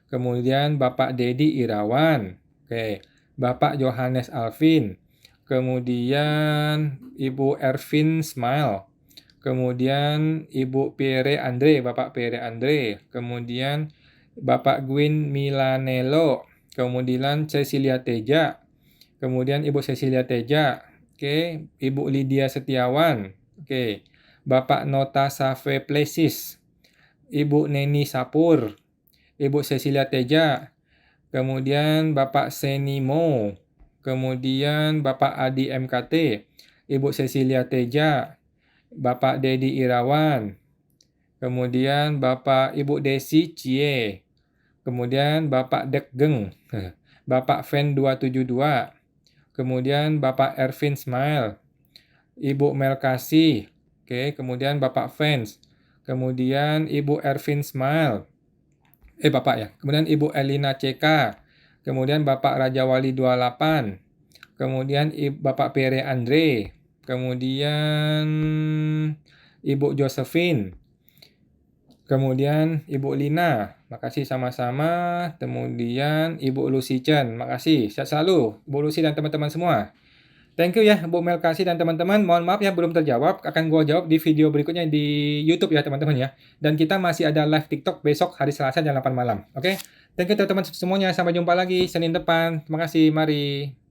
[SPEAKER 1] Kemudian Bapak Dedi Irawan. Oke. Bapak Johannes Alvin. Kemudian Ibu Ervin Smile. Kemudian Ibu Pierre Andre, Bapak Pierre Andre. Kemudian Bapak Gwyn Milanello. Kemudian Cecilia Teja. Kemudian Ibu Cecilia Teja. Oke, Ibu Lydia Setiawan. Oke. Bapak Nota Save Plesis. Ibu Neni Sapur. Ibu Cecilia Teja. Kemudian Bapak Senimo. Kemudian Bapak Adi MKT. Ibu Cecilia Teja. Bapak Dedi Irawan, kemudian Bapak Ibu Desi Cie, kemudian Bapak Dekgeng, Bapak Fen 272, kemudian Bapak Ervin Smile, Ibu Melkasi, oke, kemudian Bapak Fens, kemudian Ibu Ervin Smile, Bapak ya, kemudian Ibu Elina CK, kemudian Bapak Rajawali 28, kemudian Bapak Pere Andre, kemudian Ibu Josephine, kemudian Ibu Lina, makasih sama-sama, kemudian Ibu Lucy Chen, makasih, sehat selalu, Ibu Lucy dan teman-teman semua. Thank you ya, Bu Melkasi dan teman-teman. Mohon maaf ya belum terjawab. Akan gua jawab di video berikutnya di YouTube ya teman-teman ya. Dan kita masih ada live TikTok besok hari Selasa jam 8 malam. Oke? Thank you teman-teman semuanya. Sampai jumpa lagi Senin depan. Terima kasih. Mari.